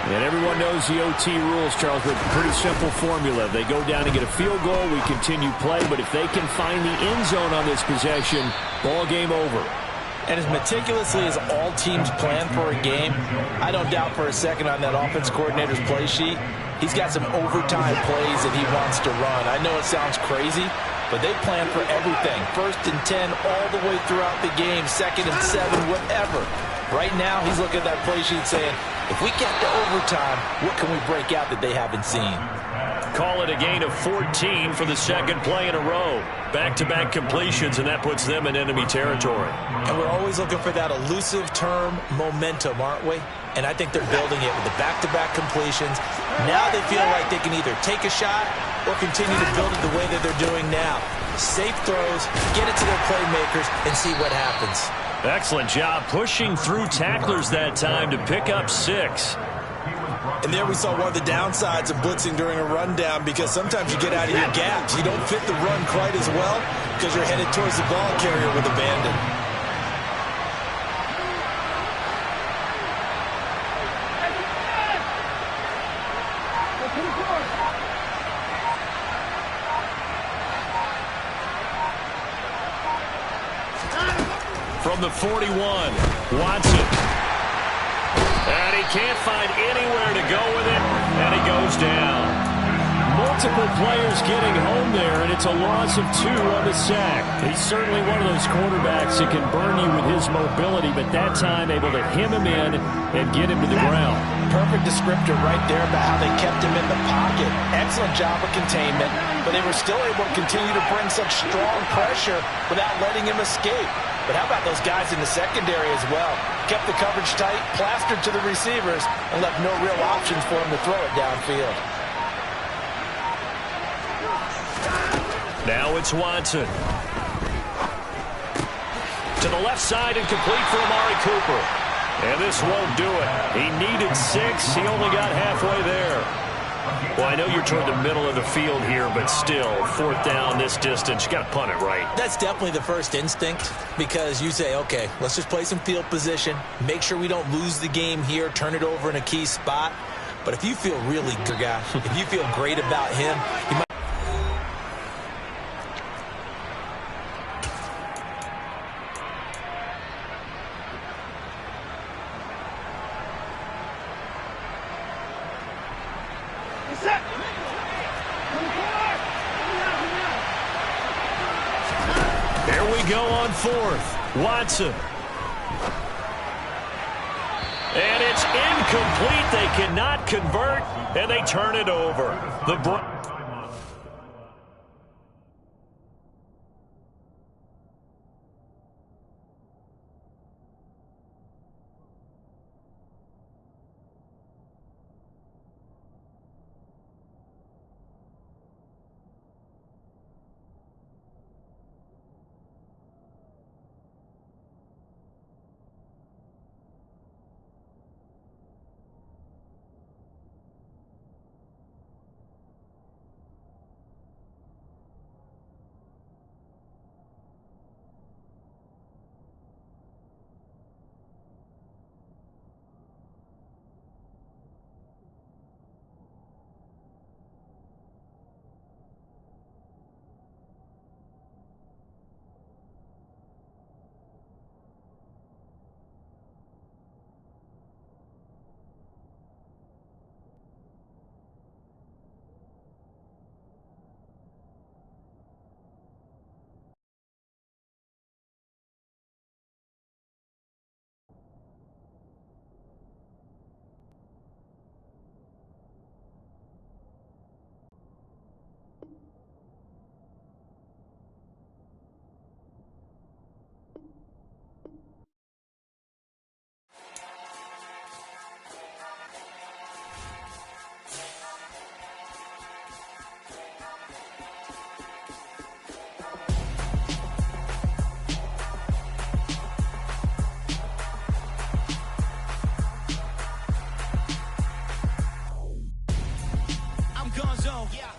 And everyone knows the OT rules, Charles, but a pretty simple formula. They go down and get a field goal, we continue play, but if they can find the end zone on this possession, ball game over. And as meticulously as all teams plan for a game, I don't doubt for a second on that offense coordinator's play sheet, he's got some overtime plays that he wants to run. I know it sounds crazy, but they plan for everything. 1st and 10 all the way throughout the game, 2nd and 7, whatever. Right now, he's looking at that play sheet saying, if we get to overtime, what can we break out that they haven't seen? Call it a gain of 14 for the 2nd play in a row. Back-to-back completions, and that puts them in enemy territory. And we're always looking for that elusive term, momentum, aren't we? And I think they're building it with the back-to-back completions. Now they feel like they can either take a shot or continue to build it the way that they're doing now. Safe throws, get it to their playmakers, and see what happens. Excellent job pushing through tacklers that time to pick up 6. And there we saw one of the downsides of blitzing during a rundown, because sometimes you get out of your gaps. You don't fit the run quite as well because you're headed towards the ball carrier with abandon. From the 41, Watson. And he can't find anywhere to go with it, and he goes down. Multiple players getting home there, and it's a loss of 2 on the sack. He's certainly one of those quarterbacks that can burn you with his mobility, but that time able to hem him in and get him to the ground. Perfect descriptor right there about how they kept him in the pocket. Excellent job of containment, but they were still able to continue to bring such strong pressure without letting him escape. But how about those guys in the secondary as well? Kept the coverage tight, plastered to the receivers, and left no real options for him to throw it downfield. Now it's Watson. To the left side and complete for Amari Cooper. And this won't do it. He needed 6. He only got halfway there. Well, I know you're toward the middle of the field here, but still, 4th down this distance, you got to punt it right. That's definitely the first instinct, because you say, okay, let's just play some field position, make sure we don't lose the game here, turn it over in a key spot. But if you feel really good, guy, if you feel great about him, you might. Here we go on 4th. Watson. And it's incomplete. They cannot convert, and they turn it over.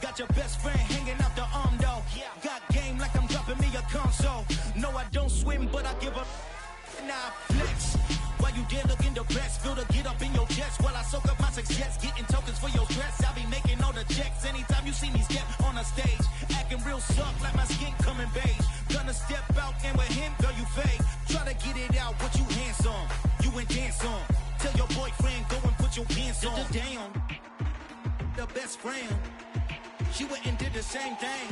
Got your best friend hanging out the arm though. Got game like I'm dropping me a console. No, I don't swim, but I give up. Nah, flex. While you there looking the best, feel the get up in your chest while I soak up my success, getting tokens for your stress. I be making all the checks anytime you see me step on a stage, acting real suck like my skin coming beige. Gonna step out and with him, girl, you fake. Try to get it out, what you handsome, you and dance on. Tell your boyfriend go and put your pants on. Down, the best friend. She went and did the same thing.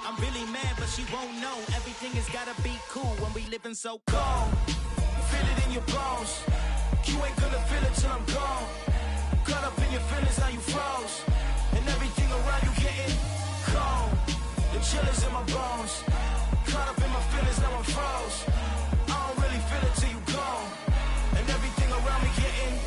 I'm really mad, but she won't know. Everything has gotta be cool when we living so cold. Feel it in your bones. You ain't gonna feel it till I'm gone. Caught up in your feelings, now you froze. And everything around you getting cold. The chill is in my bones. Caught up in my feelings, now I'm froze. I don't really feel it till you gone. And everything around me getting.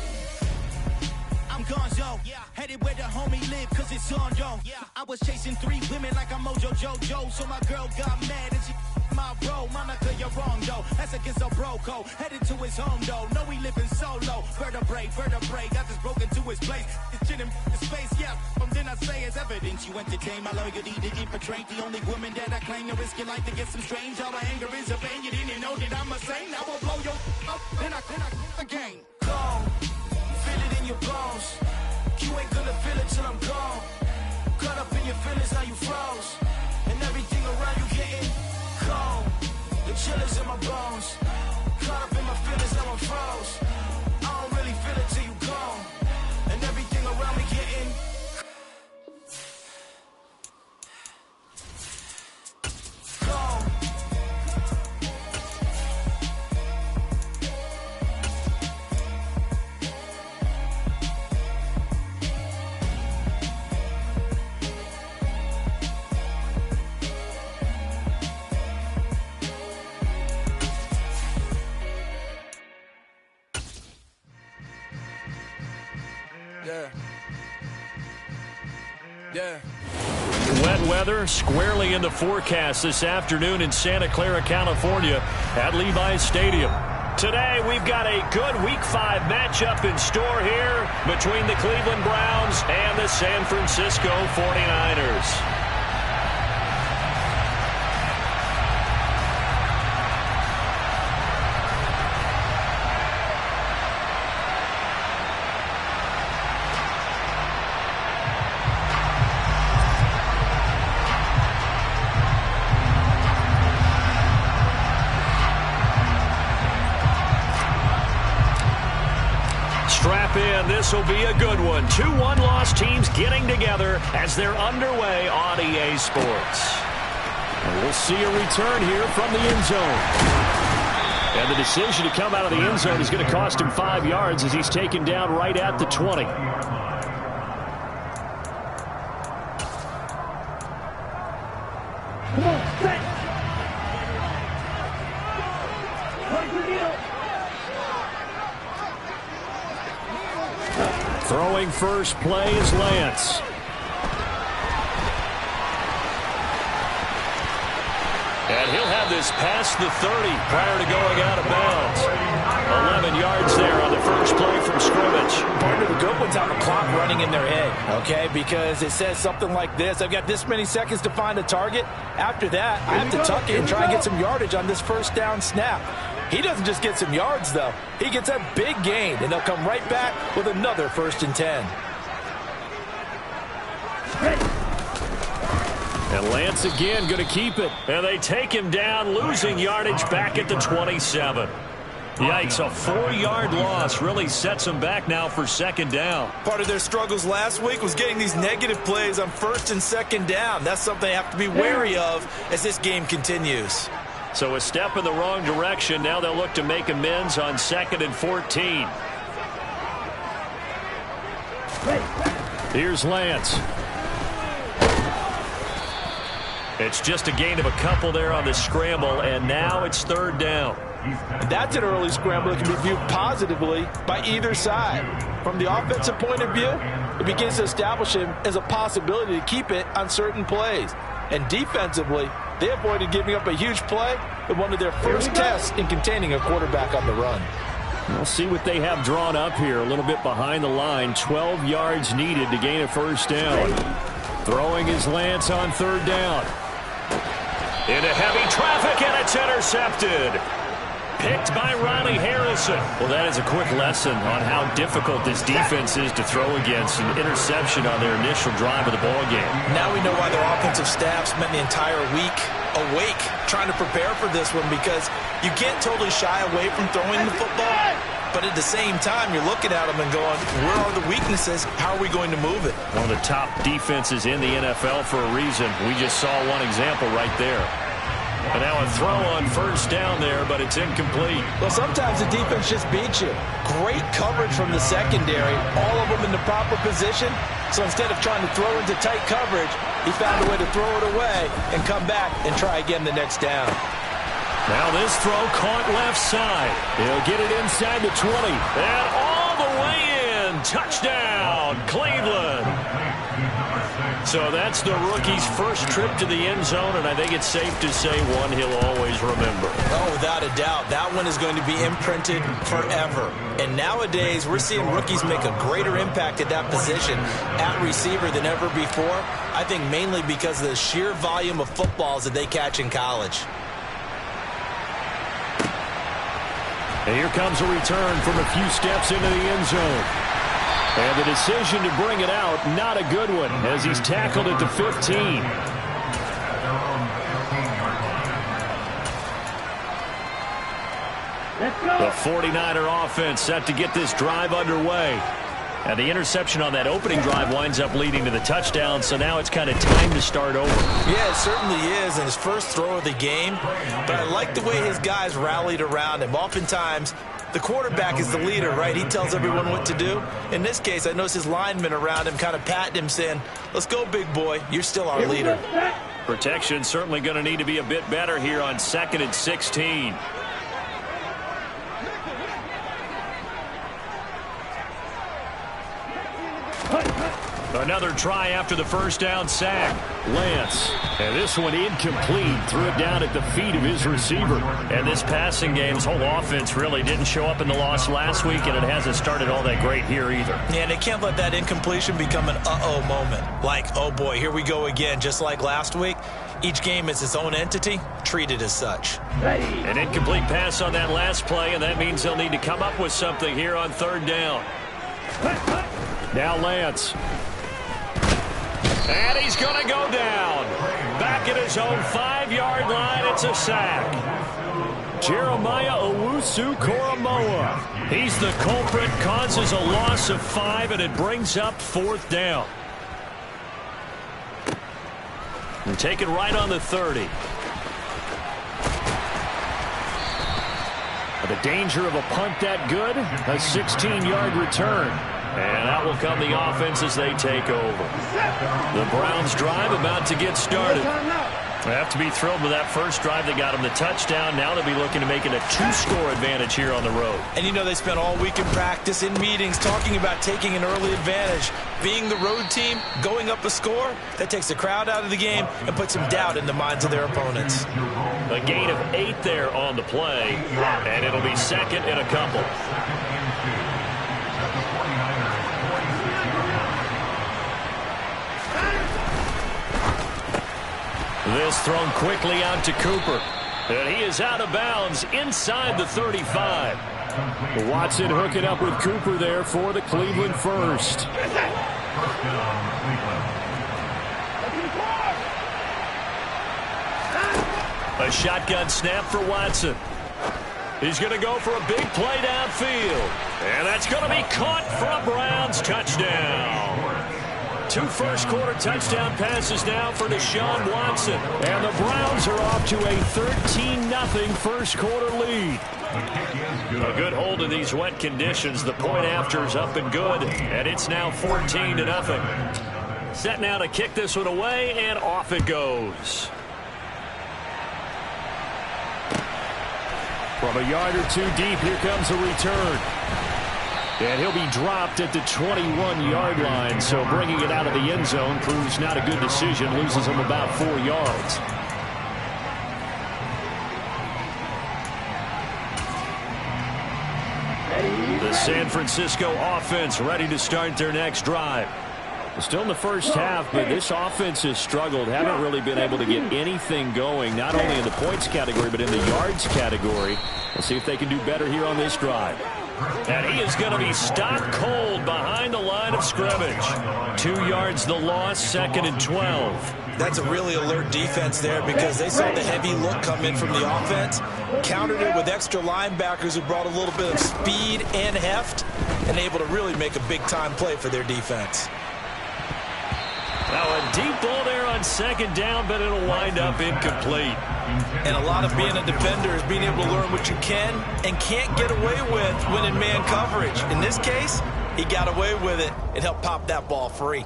I'm gonzo. Headed where the homie live, cause it's on, yo. I was chasing 3 women like I'm Mojo Jojo. So my girl got mad and she my bro. Monica, you're wrong, though. That's against a bro code. Headed to his home, though. No, he living solo. Vertebrae. Got this broken to his place. It's chin in his face, yeah. Then I say it's evidence. You entertain my loyalty to infiltrate. The only woman that I claim to risk your life to get some strange. All my anger is a pain. You didn't know that I'm a saint. I will blow your up. Then I again. Gone. Feel it in your bones. You ain't gonna feel it till I'm gone. Caught up in your feelings, now you froze. And everything around you getting cold. The chill is in my bones. going froze. I don't really feel it till you gone. And everything around me getting gone. Yeah. Wet weather squarely in the forecast this afternoon in Santa Clara, California at Levi's Stadium. Today, we've got a good Week 5 matchup in store here between the Cleveland Browns and the San Francisco 49ers. Strap in. This will be a good one. 2 one-loss teams getting together as they're underway on EA Sports. And we'll see a return here from the end zone. And the decision to come out of the end zone is going to cost him 5 yards as he's taken down right at the 20. Come on, set. Throwing first play is Lance. And he'll have this past the 30 prior to going out of bounds. 11 yards there on the first play from scrimmage. Partner, the good ones have a clock running in their head, okay? Because it says something like this. I've got this many seconds to find a target. After that, I have to tuck it and try and get some yardage on this first down snap. He doesn't just get some yards, though. He gets a big gain, and they'll come right back with another 1st and 10. And Lance again going to keep it. And they take him down, losing yardage back at the 27. Yikes, a 4-yard loss really sets him back now for 2nd down. Part of their struggles last week was getting these negative plays on 1st and 2nd down. That's something they have to be wary of as this game continues. So a step in the wrong direction. Now they'll look to make amends on 2nd and 14. Here's Lance. It's just a gain of a couple there on the scramble, and now it's 3rd down. That's an early scramble that can be viewed positively by either side. From the offensive point of view, it begins to establish him as a possibility to keep it on certain plays. And defensively, they avoided giving up a huge play in one of their first tests in containing a quarterback on the run. We'll see what they have drawn up here. A little bit behind the line. 12 yards needed to gain a 1st down. Throwing his Lance on 3rd down. Into heavy traffic, and it's intercepted. Picked by Ronnie Harrison. Well, that is a quick lesson on how difficult this defense is to throw against. An interception on their initial drive of the ball game. Now we know why their offensive staff spent the entire week awake trying to prepare for this one, because you can't totally shy away from throwing the football, but at the same time, you're looking at them and going, where are the weaknesses? How are we going to move it? One of the top defenses in the NFL for a reason. We just saw one example right there. And now a throw on 1st down there, but it's incomplete. Well, sometimes the defense just beats you. Great coverage from the secondary, all of them in the proper position. So instead of trying to throw into tight coverage, he found a way to throw it away and come back and try again the next down. Now this throw caught left side. He'll get it inside the 20. And all the way in. Touchdown, Cleveland. So that's the rookie's first trip to the end zone, and I think it's safe to say one he'll always remember. Oh, without a doubt. That one is going to be imprinted forever. And nowadays, we're seeing rookies make a greater impact at that position at receiver than ever before. I think mainly because of the sheer volume of footballs that they catch in college. And here comes a return from a few steps into the end zone. And the decision to bring it out, not a good one, as he's tackled at the 15. The 49er offense set to get this drive underway. And the interception on that opening drive winds up leading to the touchdown, so now it's kind of time to start over. Yeah, it certainly is in his first throw of the game, but I like the way his guys rallied around him. Oftentimes, the quarterback is the leader, right? He tells everyone what to do. In this case, I noticed his linemen around him kind of patting him, saying, let's go, big boy. You're still our leader. Protection certainly going to need to be a bit better here on 2nd and 16. Another try after the first down sack. Lance. And this one incomplete. Threw it down at the feet of his receiver. And this passing game's whole offense really didn't show up in the loss last week, and it hasn't started all that great here either. Yeah, and they can't let that incompletion become an uh-oh moment. Like, oh boy, here we go again, just like last week. Each game is its own entity, treated as such. An incomplete pass on that last play, and that means they'll need to come up with something here on 3rd down. Now Lance. And he's going to go down. Back at his own 5-yard line, it's a sack. Jeremiah Owusu-Koramoah. He's the culprit, causes a loss of 5, and it brings up 4th down. And take it right on the 30. The danger of a punt that good? A 16-yard return. And out will come the offense as they take over. The Browns drive about to get started. They have to be thrilled with that first drive that got them the touchdown. Now they'll be looking to make it a 2-score advantage here on the road. And you know they spent all week in practice, in meetings, talking about taking an early advantage. Being the road team, going up a score, that takes the crowd out of the game and puts some doubt in the minds of their opponents. A gain of 8 there on the play, and it'll be 2nd and a couple. This thrown quickly out to Cooper. And he is out of bounds inside the 35. Watson hooking up with Cooper there for the Cleveland first. A shotgun snap for Watson. He's going to go for a big play downfield. And that's going to be caught for a Browns touchdown. 2 first-quarter touchdown passes now for Deshaun Watson. And the Browns are off to a 13-0 first-quarter lead. A good hold in these wet conditions. The point after is up and good, and it's now 14-0. Set now to kick this one away, and off it goes. From a yard or 2 deep, here comes a return. And he'll be dropped at the 21-yard line, so bringing it out of the end zone proves not a good decision, loses him about 4 yards. The San Francisco offense ready to start their next drive. Still in the first half, but this offense has struggled. Haven't really been able to get anything going, not only in the points category, but in the yards category. Let's see if they can do better here on this drive. And he is going to be stopped cold behind the line of scrimmage. 2 yards the loss, 2nd and 12. That's a really alert defense there because they saw the heavy look come in from the offense, countered it with extra linebackers who brought a little bit of speed and heft, and able to really make a big-time play for their defense. Now a deep ball there on 2nd down, but it'll wind up incomplete. And a lot of being a defender is being able to learn what you can and can't get away with when in man coverage. In this case, he got away with it and helped pop that ball free.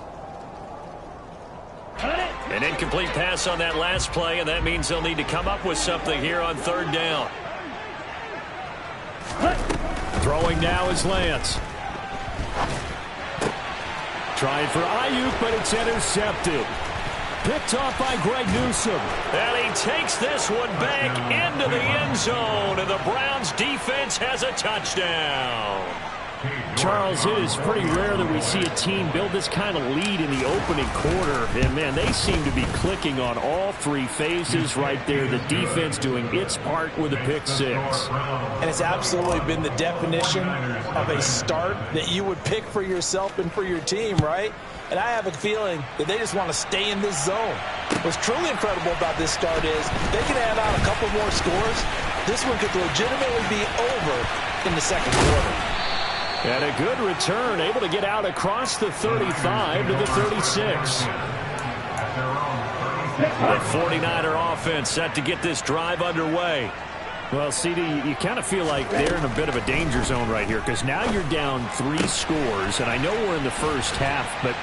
An incomplete pass on that last play, and that means they'll need to come up with something here on 3rd down. Throwing now is Lance. Trying for Ayuk, but it's intercepted. Picked off by Greg Newsome. And he takes this one back into the end zone, and the Browns defense has a touchdown. Charles, it is pretty rare that we see a team build this kind of lead in the opening quarter. And, man, they seem to be clicking on all 3 phases right there. The defense doing its part with a pick 6. And it's absolutely been the definition of a start that you would pick for yourself and for your team, right? And I have a feeling that they just want to stay in this zone. What's truly incredible about this start is they can add on a couple more scores. this one could legitimately be over in the second quarter. And a good return, able to get out across the 35 to the 36. The 49er offense set to get this drive underway. Well, CD, you kind of feel like they're in a bit of a danger zone right here because now you're down 3 scores, and I know we're in the first half, but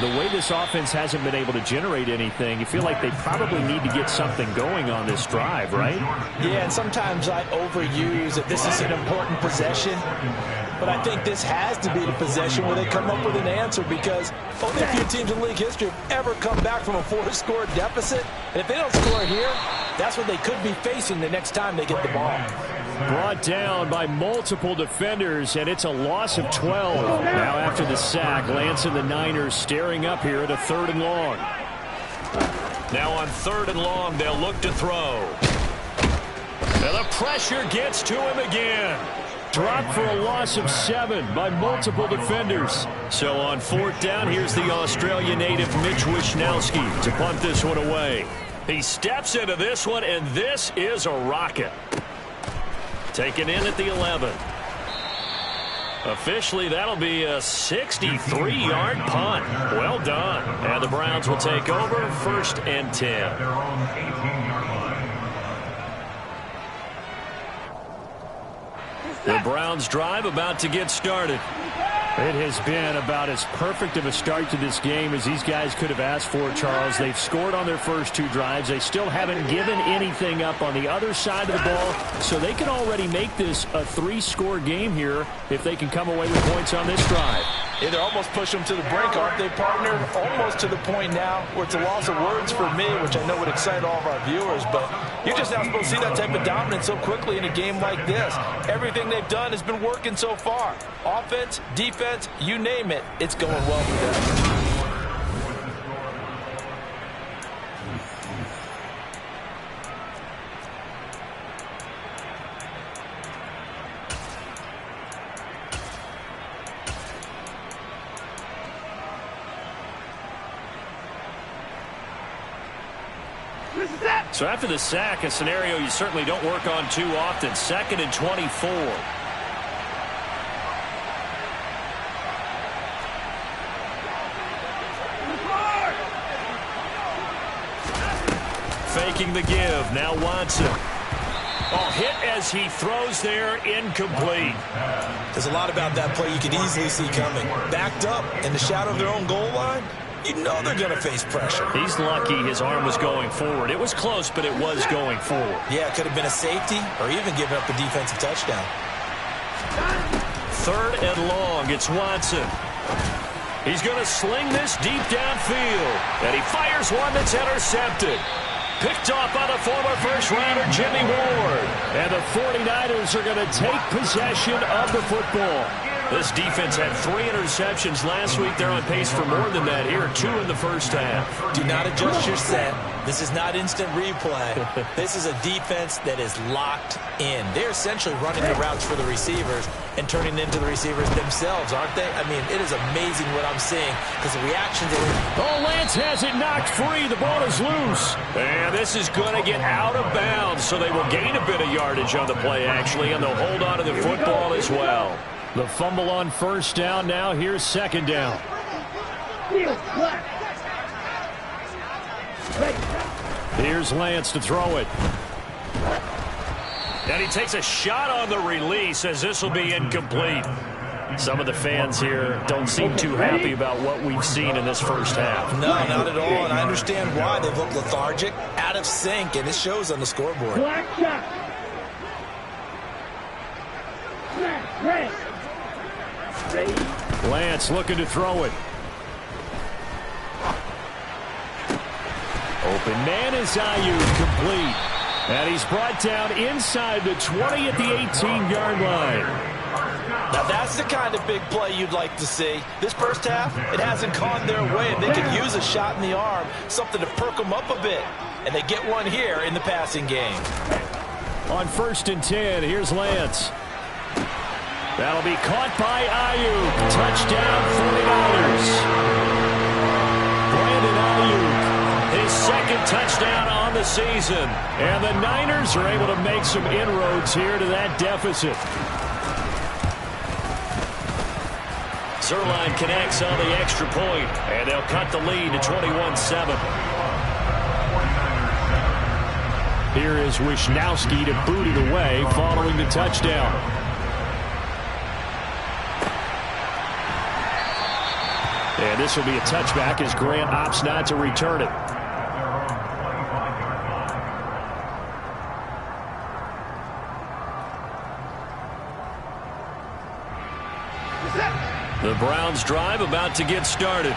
the way this offense hasn't been able to generate anything, you feel like they probably need to get something going on this drive, right? Yeah, and sometimes I overuse that this is an important possession, but I think this has to be the possession where they come up with an answer because only a few teams in league history have ever come back from a 4-score deficit, and if they don't score here, that's what they could be facing the next time they get the ball. Brought down by multiple defenders, and it's a loss of 12. Now after the sack, Lance and the Niners staring up here at a 3rd and long. Now on 3rd and long, they'll look to throw. And the pressure gets to him again. Dropped for a loss of 7 by multiple defenders. So on 4th down, here's the Australia native Mitch Wishnowsky to punt this one away. He steps into this one, and this is a rocket. Taken in at the 11. Officially, that'll be a 63-yard punt. Well done. And the Browns will take over 1st and 10. The Browns drive about to get started. It has been about as perfect of a start to this game as these guys could have asked for, Charles. They've scored on their first 2 drives. They still haven't given anything up on the other side of the ball, so they can already make this a 3-score game here if they can come away with points on this drive. Yeah, they're almost pushing them to the brink, aren't they, partner? Almost to the point now where it's a loss of words for me, which I know would excite all of our viewers, but you're just not supposed to see that type of dominance so quickly in a game like this. Everything they've done has been working so far. Offense, defense, you name it, it's going well for them. So after the sack, a scenario you certainly don't work on too often. 2nd and 24. Faking the give. Now Watson. Oh, hit as he throws there. Incomplete. There's a lot about that play you could easily see coming. Backed up in the shadow of their own goal line. You know they're going to face pressure. He's lucky his arm was going forward. It was close, but it was going forward. Yeah, it could have been a safety or even given up a defensive touchdown. 3rd and long. It's Watson. He's going to sling this deep downfield. And he fires one that's intercepted. Picked off by the former first-rounder Jimmy Ward. And the 49ers are going to take possession of the football. This defense had 3 interceptions last week. They're on pace for more than that here. 2 in the first half. Do not adjust your set. This is not instant replay. This is a defense that is locked in. They're essentially running the routes for the receivers and turning into the receivers themselves, aren't they? I mean, it is amazing what I'm seeing because the reactions are... Oh, Lance has it knocked free. The ball is loose. And this is going to get out of bounds, so they will gain a bit of yardage on the play, actually, and they'll hold on to the football as well. The fumble on 1st down. Now here's 2nd down. Here's Lance to throw it. And he takes a shot on the release as this will be incomplete. Some of the fans here don't seem too happy about what we've seen in this first half. No, not at all, and I understand why. They've looked lethargic, out of sync, and it shows on the scoreboard. Black shot. Red. Lance looking to throw it. Open man is Ayuk, complete. And he's brought down inside the 20 at the 18-yard line. Now that's the kind of big play you'd like to see. This first half, it hasn't gone their way, and they could use a shot in the arm, something to perk them up a bit. And they get one here in the passing game. On 1st and 10, here's Lance. That'll be caught by Ayuk. Touchdown, 49ers. Brandon Ayuk, his his second touchdown on the season. And the Niners are able to make some inroads here to that deficit. Zuerlein connects on the extra point, and they'll cut the lead to 21-7. Here is Wishnowski to boot it away following the touchdown. And this will be a touchback as Grant opts not to return it. The Browns drive about to get started.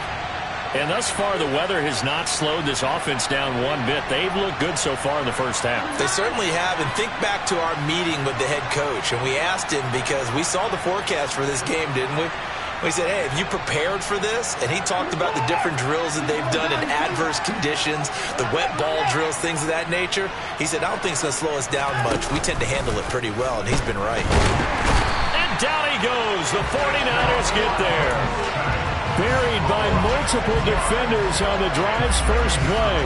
And thus far, the weather has not slowed this offense down one bit. They've looked good so far in the first half. They certainly have. And think back to our meeting with the head coach. And we asked him, because we saw the forecast for this game, didn't we? We said, hey, have you prepared for this? And he talked about the different drills that they've done in adverse conditions, the wet ball drills, things of that nature. He said, I don't think it's going to slow us down much. We tend to handle it pretty well, and he's been right. And down he goes. The 49ers get there. Buried by multiple defenders on the drive's first play.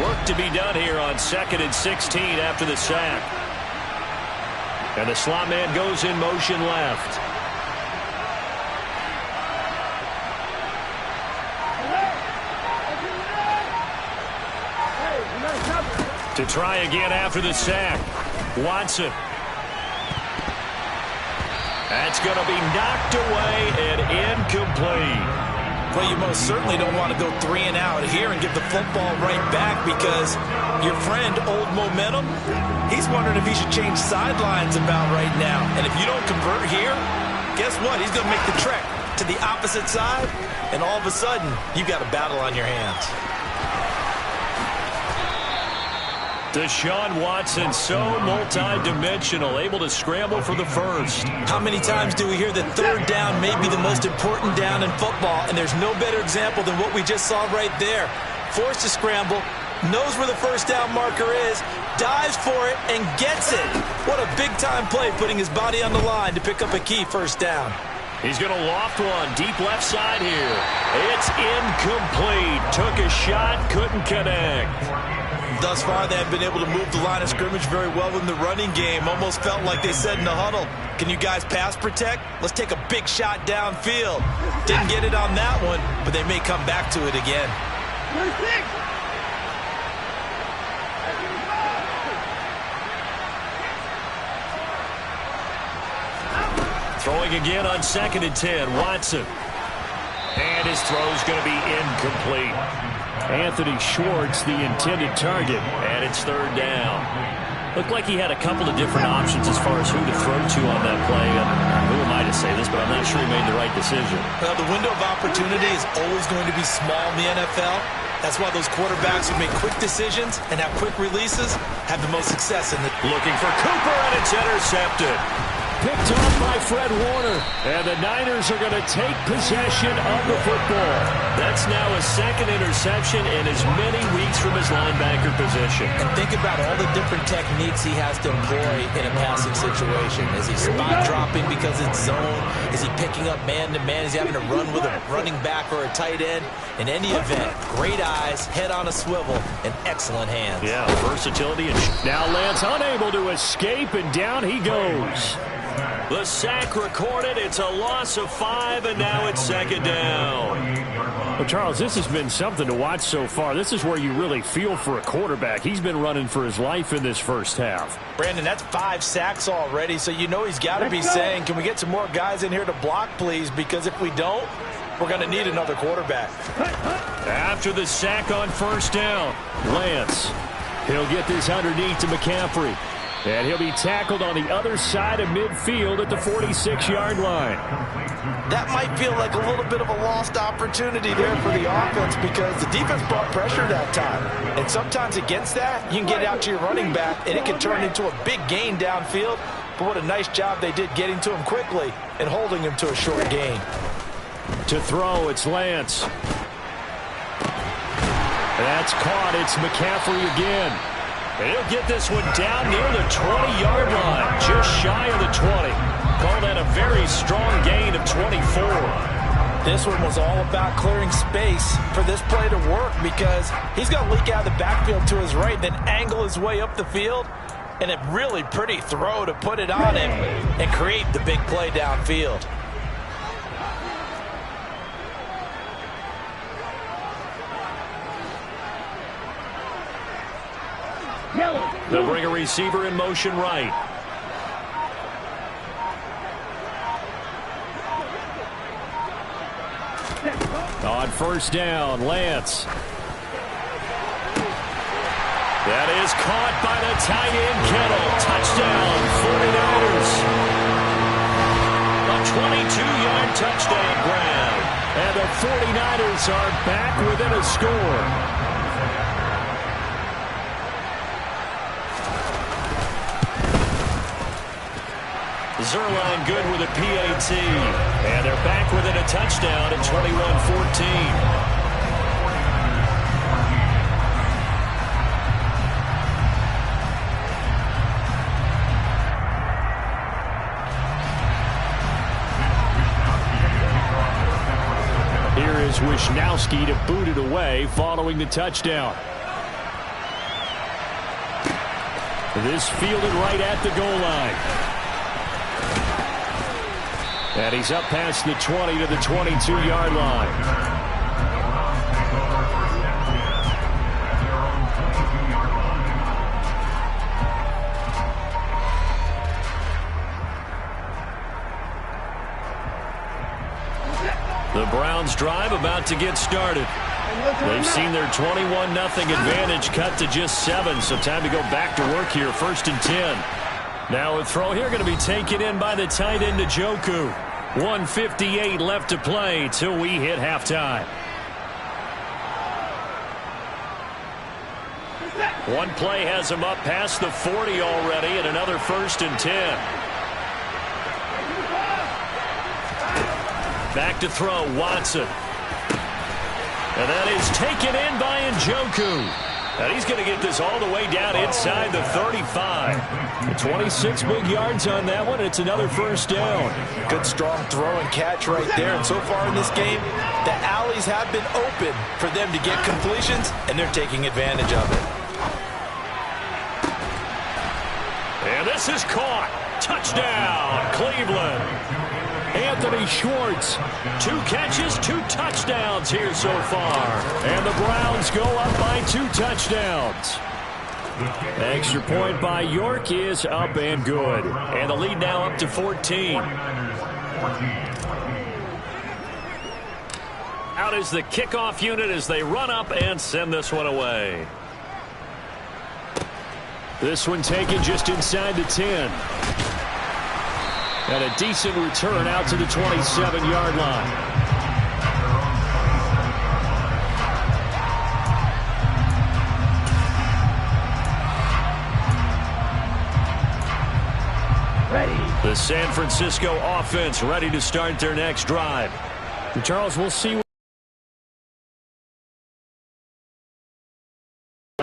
Work to be done here on 2nd and 16 after the sack. And the slot man goes in motion left. To try again after the sack. Watson. That's going to be knocked away and incomplete. Well, you most certainly don't want to go 3 and out here and give the football right back, because your friend, Old Momentum, he's wondering if he should change sidelines about right now. And if you don't convert here, guess what? He's going to make the trek to the opposite side, and all of a sudden, you've got a battle on your hands. Deshaun Watson, so multi-dimensional, able to scramble for the first. How many times do we hear that third down may be the most important down in football, and there's no better example than what we just saw right there. Forced to scramble, knows where the first down marker is, dives for it, and gets it. What a big-time play, putting his body on the line to pick up a key first down. He's going to loft one deep left side here. It's incomplete. Took a shot, couldn't connect. Thus far, they have been able to move the line of scrimmage very well in the running game. Almost felt like they said in the huddle, can you guys pass protect? Let's take a big shot downfield. Didn't get it on that one, but they may come back to it again. Throwing again on 2nd and 10, Watson. And his throw's going to be incomplete. Anthony Schwartz, the intended target. And it's 3rd down. Looked like he had a couple of different options as far as who to throw to on that play. Who am I to say this, but I'm not sure he made the right decision. Well, the window of opportunity is always going to be small in the NFL. That's why those quarterbacks who make quick decisions and have quick releases have the most success in the... Looking for Cooper, and it's intercepted. Picked off by Fred Warner. And the Niners are going to take possession of the football. That's now his 2nd interception in as many weeks from his linebacker position. And think about all the different techniques he has to employ in a passing situation. Is he spot dropping because it's zone? Is he picking up man-to-man? Is he having to run with a running back or a tight end? In any event, great eyes, head on a swivel, and excellent hands. Yeah, versatility. And now Lance unable to escape, and down he goes. The sack recorded. It's a loss of 5, and now it's 2nd down. Well, Charles, this has been something to watch so far. This is where you really feel for a quarterback. He's been running for his life in this first half. Brandon, that's 5 sacks already, so you know he's got to be saying, can we get some more guys in here to block, please? Because if we don't, we're going to need another quarterback. After the sack on 1st down, Lance, he'll get this underneath to McCaffrey. And he'll be tackled on the other side of midfield at the 46-yard line. That might feel like a little bit of a lost opportunity there for the offense, because the defense brought pressure that time. And sometimes against that, you can get out to your running back, and it can turn into a big gain downfield. But what a nice job they did getting to him quickly and holding him to a short gain. To throw, it's Lance. That's caught. It's McCaffrey again. And he'll get this one down near the 20-yard line, just shy of the 20. Call that a very strong gain of 24. This one was all about clearing space for this play to work because he's going to leak out of the backfield to his right, then angle his way up the field. And a really pretty throw to put it on him and create the big play downfield. They'll bring a receiver in motion right. On first down, Lance. That is caught by the tight end, Kittle. Touchdown, 49ers. A 22-yard touchdown grab. And the 49ers are back within a score. Zuerlein good with a PAT. And they're back within a touchdown at 21-14. Here is Wisnowski to boot it away following the touchdown. This fielded right at the goal line. And he's up past the 20 to the 22-yard line. The Browns drive about to get started. They've seen their 21-0 advantage cut to just 7, so time to go back to work here, 1st and 10. Now a throw here going to be taken in by the tight end Njoku. 1:58 left to play till we hit halftime. One play has him up past the 40 already, and another 1st and 10. Back to throw, Watson. And that is taken in by Njoku. And he's going to get this all the way down inside the 35. 26 big yards on that one. It's another 1st down. Good strong throw and catch right there. And so far in this game, the alleys have been open for them to get completions, and they're taking advantage of it. And this is caught. Touchdown, Cleveland. Anthony Schwartz, 2 catches, 2 touchdowns here so far. And the Browns go up by 2 touchdowns. Extra point by York is up and good. And the lead now up to 14. Out is the kickoff unit as they run up and send this one away. This one taken just inside the 10. And a decent return out to the 27-yard line. The San Francisco offense ready to start their next drive. And Charles, we'll see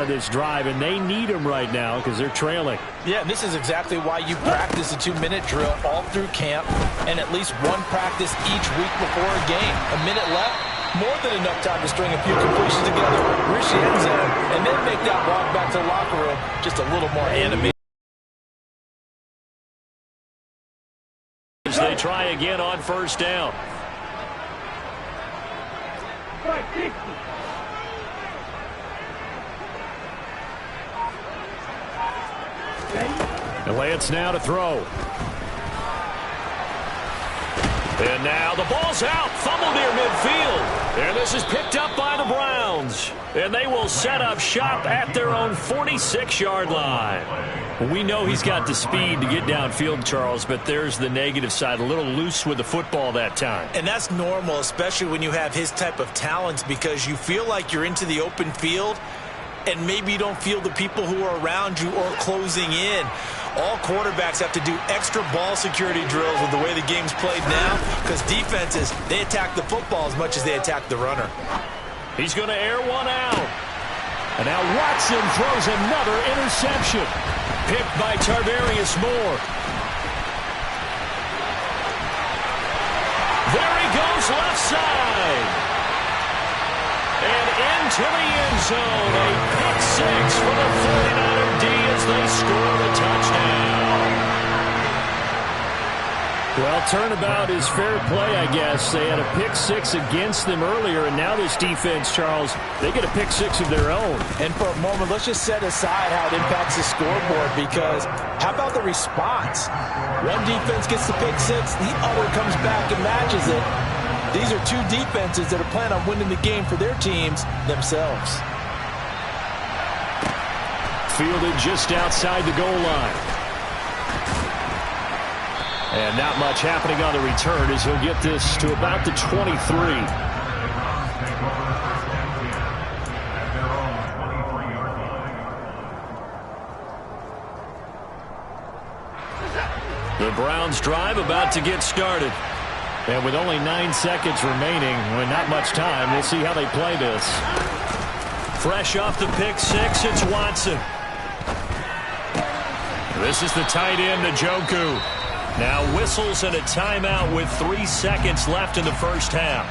this drive, and they need him right now because they're trailing. Yeah, this is exactly why you practice a 2-minute drill all through camp and at least one practice each week before a game. A minute left, more than enough time to string a few completions together, reach the end zone, and then make that walk back to the locker room just a little more animated. As they try again on 1st down. And Lance now to throw. And now the ball's out. Fumble near midfield. And this is picked up by the Browns. And they will set up shop at their own 46-yard line. We know he's got the speed to get downfield, Charles, but there's the negative side. A little loose with the football that time. And that's normal, especially when you have his type of talents, because you feel like you're into the open field and maybe you don't feel the people who are around you or closing in. All quarterbacks have to do extra ball security drills with the way the game's played now, because defenses, they attack the football as much as they attack the runner. He's going to air one out. And now Watson throws another interception. Picked by Tarvarius Moore. There he goes goes left side. And into the end zone. A pick six for the 49er D as they score the touchdown. Well, turnabout is fair play, I guess. They had a pick six against them earlier, and now this defense, Charles, they get a pick six of their own. And for a moment, let's just set aside how it impacts the scoreboard, because how about the response? One defense gets the pick six, the other comes back and matches it. These are two defenses that are planning on winning the game for their teams themselves. Fielded just outside the goal line. And not much happening on the return as he'll get this to about the 23. The Browns drive about to get started. And with only 9 seconds remaining, with not much time, we'll see how they play this. Fresh off the pick six, it's Watson. This is the tight end, Njoku. Now whistles and a timeout with 3 seconds left in the first half.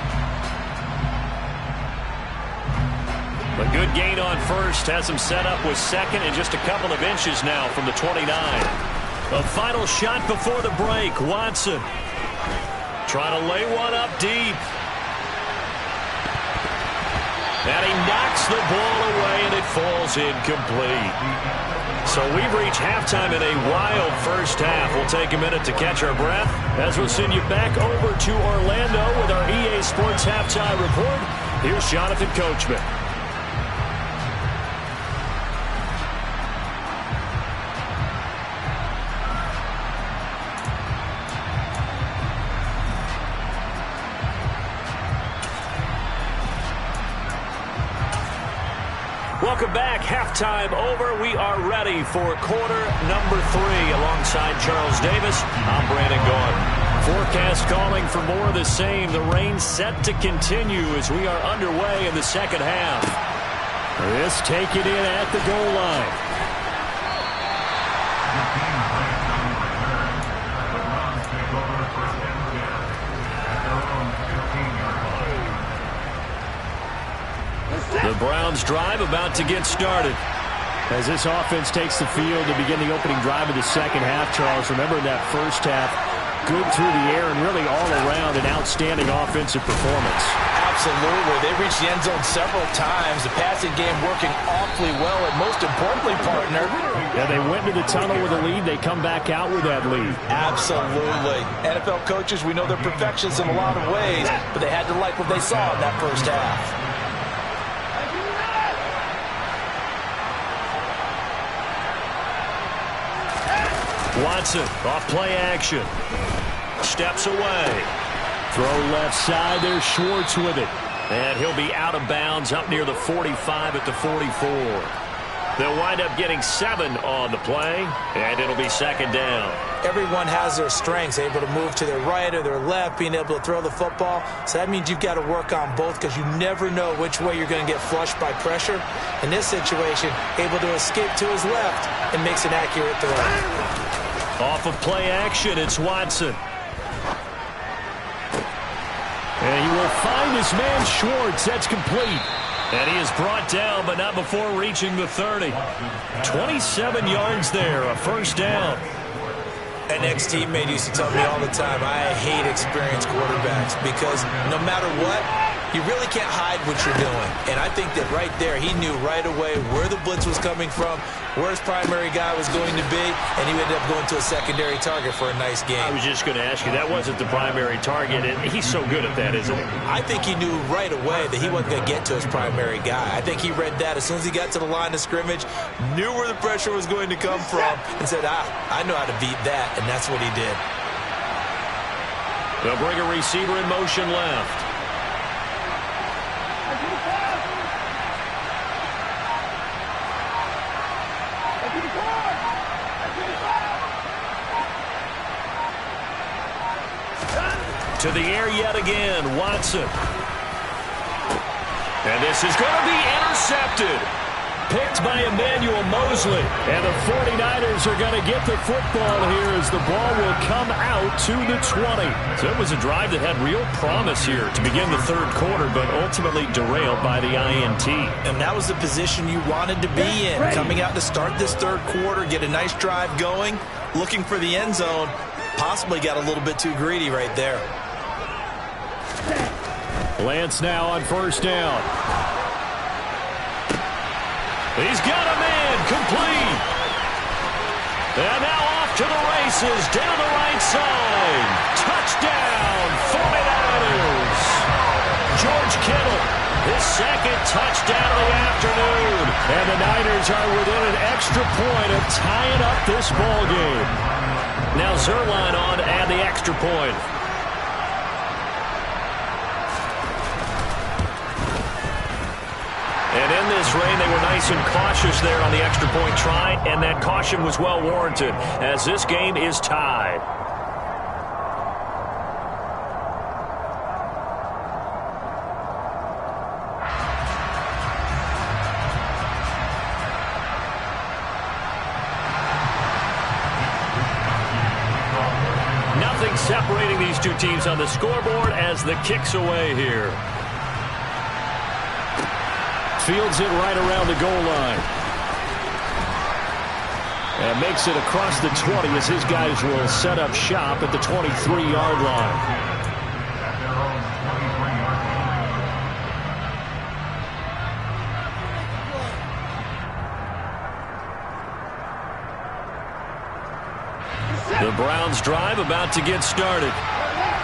A good gain on first has him set up with second and just a couple of inches now from the 29. A final shot before the break. Watson trying to lay one up deep. And he knocks the ball away and it falls incomplete. So we've reached halftime in a wild first half. We'll take a minute to catch our breath as we'll send you back over to Orlando with our EA Sports Halftime Report. Here's Jonathan Coachman. Welcome back. Halftime over. We are ready for quarter number 3. Alongside Charles Davis, I'm Brandon Gaudin. Forecast calling for more of the same. The rain set to continue as we are underway in the second half. This take it in at the goal line. The Browns drive about to get started. As this offense takes the field to begin the opening drive of the second half, Charles, remember that first half, good through the air and really all around an outstanding offensive performance. Absolutely. They reached the end zone several times. The passing game working awfully well, and most importantly, partner. Yeah, they went to the tunnel with a lead. They come back out with that lead. Absolutely. NFL coaches, we know they're perfectionists in a lot of ways, but they had to like what they saw in that first half. Watson off play action. Steps away. Throw left side. There's Schwartz with it. And he'll be out of bounds up near the 45 at the 44. They'll wind up getting 7 on the play, and it'll be second down. Everyone has their strengths, able to move to their right or their left, being able to throw the football. So that means you've got to work on both because you never know which way you're going to get flushed by pressure. In this situation, able to escape to his left and makes an accurate throw. Off of play action, it's Watson. And he will find his man Schwartz. That's complete. And he is brought down, but not before reaching the 30. 27 yards there, a first down. An ex-teammate used to tell me all the time, I hate experienced quarterbacks because no matter what, you really can't hide what you're doing. And I think that right there, he knew right away where the blitz was coming from, where his primary guy was going to be, and he ended up going to a secondary target for a nice game. I was just going to ask you, that wasn't the primary target, and he's so good at that, isn't he? I think he knew right away that he wasn't going to get to his primary guy. I think he read that as soon as he got to the line of scrimmage, knew where the pressure was going to come from, and said, I know how to beat that, and that's what he did. They'll bring a receiver in motion left. To the air yet again, Watson. And this is going to be intercepted. picked by Emmanuel Mosley. And the 49ers are going to get the football here as the ball will come out to the 20. So it was a drive that had real promise here to begin the third quarter, but ultimately derailed by the INT. And that was the position you wanted to be in. Coming out to start this third quarter, get a nice drive going, looking for the end zone. Possibly got a little bit too greedy right there. Lance now on first down. He's got a man complete. And now off to the races down the right side. Touchdown, 49ers. George Kittle, his second touchdown of the afternoon. And the Niners are within an extra point of tying up this ball game. Now Zuerlein on to add the extra point. And in this rain, they were nice and cautious there on the extra point try, and that caution was well warranted as this game is tied. Nothing separating these two teams on the scoreboard as the kick's away here. Fields it right around the goal line. And makes it across the 20 as his guys will set up shop at the 23-yard line. The Browns drive about to get started.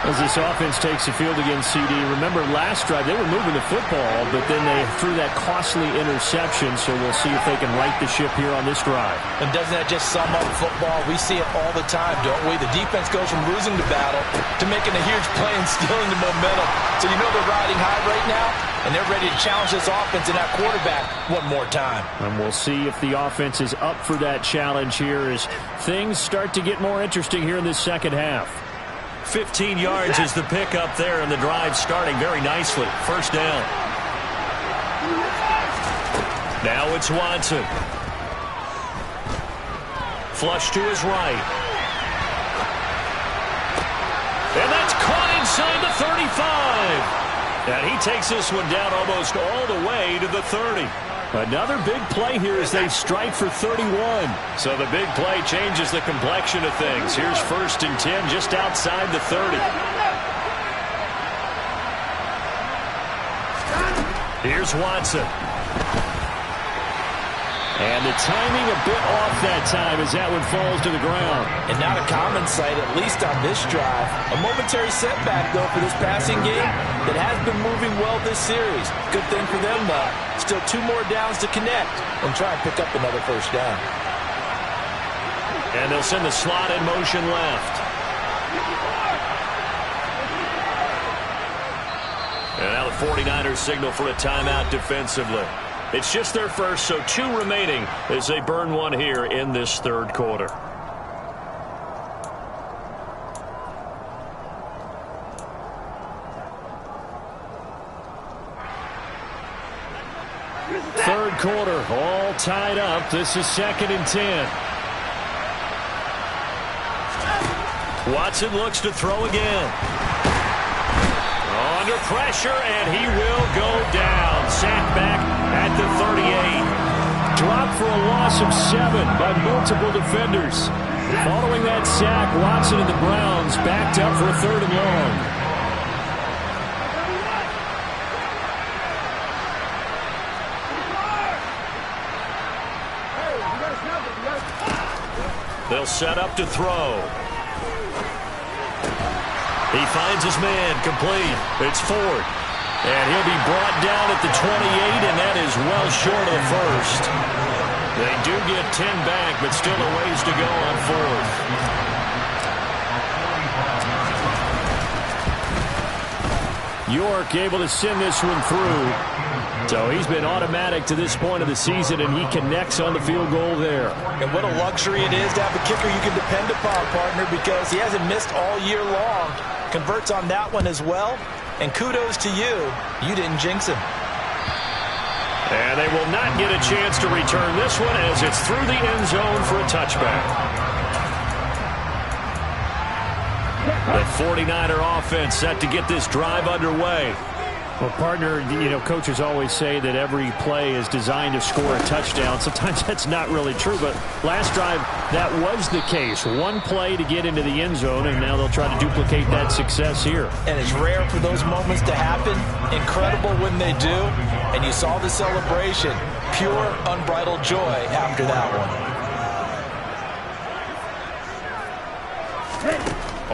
As this offense takes the field against CD, remember last drive they were moving the football, but then they threw that costly interception, so we'll see if they can right the ship here on this drive. And doesn't that just sum up football? We see it all the time, don't we? The defense goes from losing the battle to making a huge play and stealing the momentum. So you know they're riding high right now, and they're ready to challenge this offense and that quarterback one more time. And we'll see if the offense is up for that challenge here as things start to get more interesting here in this second half. 15 yards is the pickup there, and the drive starting very nicely. First down. Now it's Watson. Flush to his right. And that's caught inside the 35. And he takes this one down almost all the way to the 30. Another big play here as they strike for 31. So the big play changes the complexion of things. Here's first and 10 just outside the 30. Here's Watson. And the timing a bit off that time as that one falls to the ground. And not a common sight, at least on this drive. A momentary setback, though, for this passing game that has been moving well this series. Good thing for them, though. Still 2 more downs to connect and try and pick up another first down. And they'll send the slot in motion left. And now the 49ers signal for a timeout defensively. It's just their first, so 2 remaining as they burn one here in this third quarter. Third quarter, all tied up. This is second and 10. Watson looks to throw again. Under pressure, and he will go down. Sacked back at the 38. Dropped for a loss of 7 by multiple defenders. Following that sack, Watson and the Browns backed up for a 3rd and long. They'll set up to throw. He finds his man, complete. It's Ford. And he'll be brought down at the 28, and that is well short of the first. They do get 10 back, but still a ways to go on 4th. York able to send this one through. So he's been automatic to this point of the season, and he connects on the field goal there. And what a luxury it is to have a kicker you can depend upon, partner, because he hasn't missed all year long. Converts on that one as well. And kudos to you. You didn't jinx him. And they will not get a chance to return this one as it's through the end zone for a touchback. The 49er offense set to get this drive underway. Well, partner, you know, coaches always say that every play is designed to score a touchdown. Sometimes that's not really true, but last drive, that was the case. One play to get into the end zone, and now they'll try to duplicate that success here. And it's rare for those moments to happen. Incredible when they do. And you saw the celebration. Pure, unbridled joy after that one.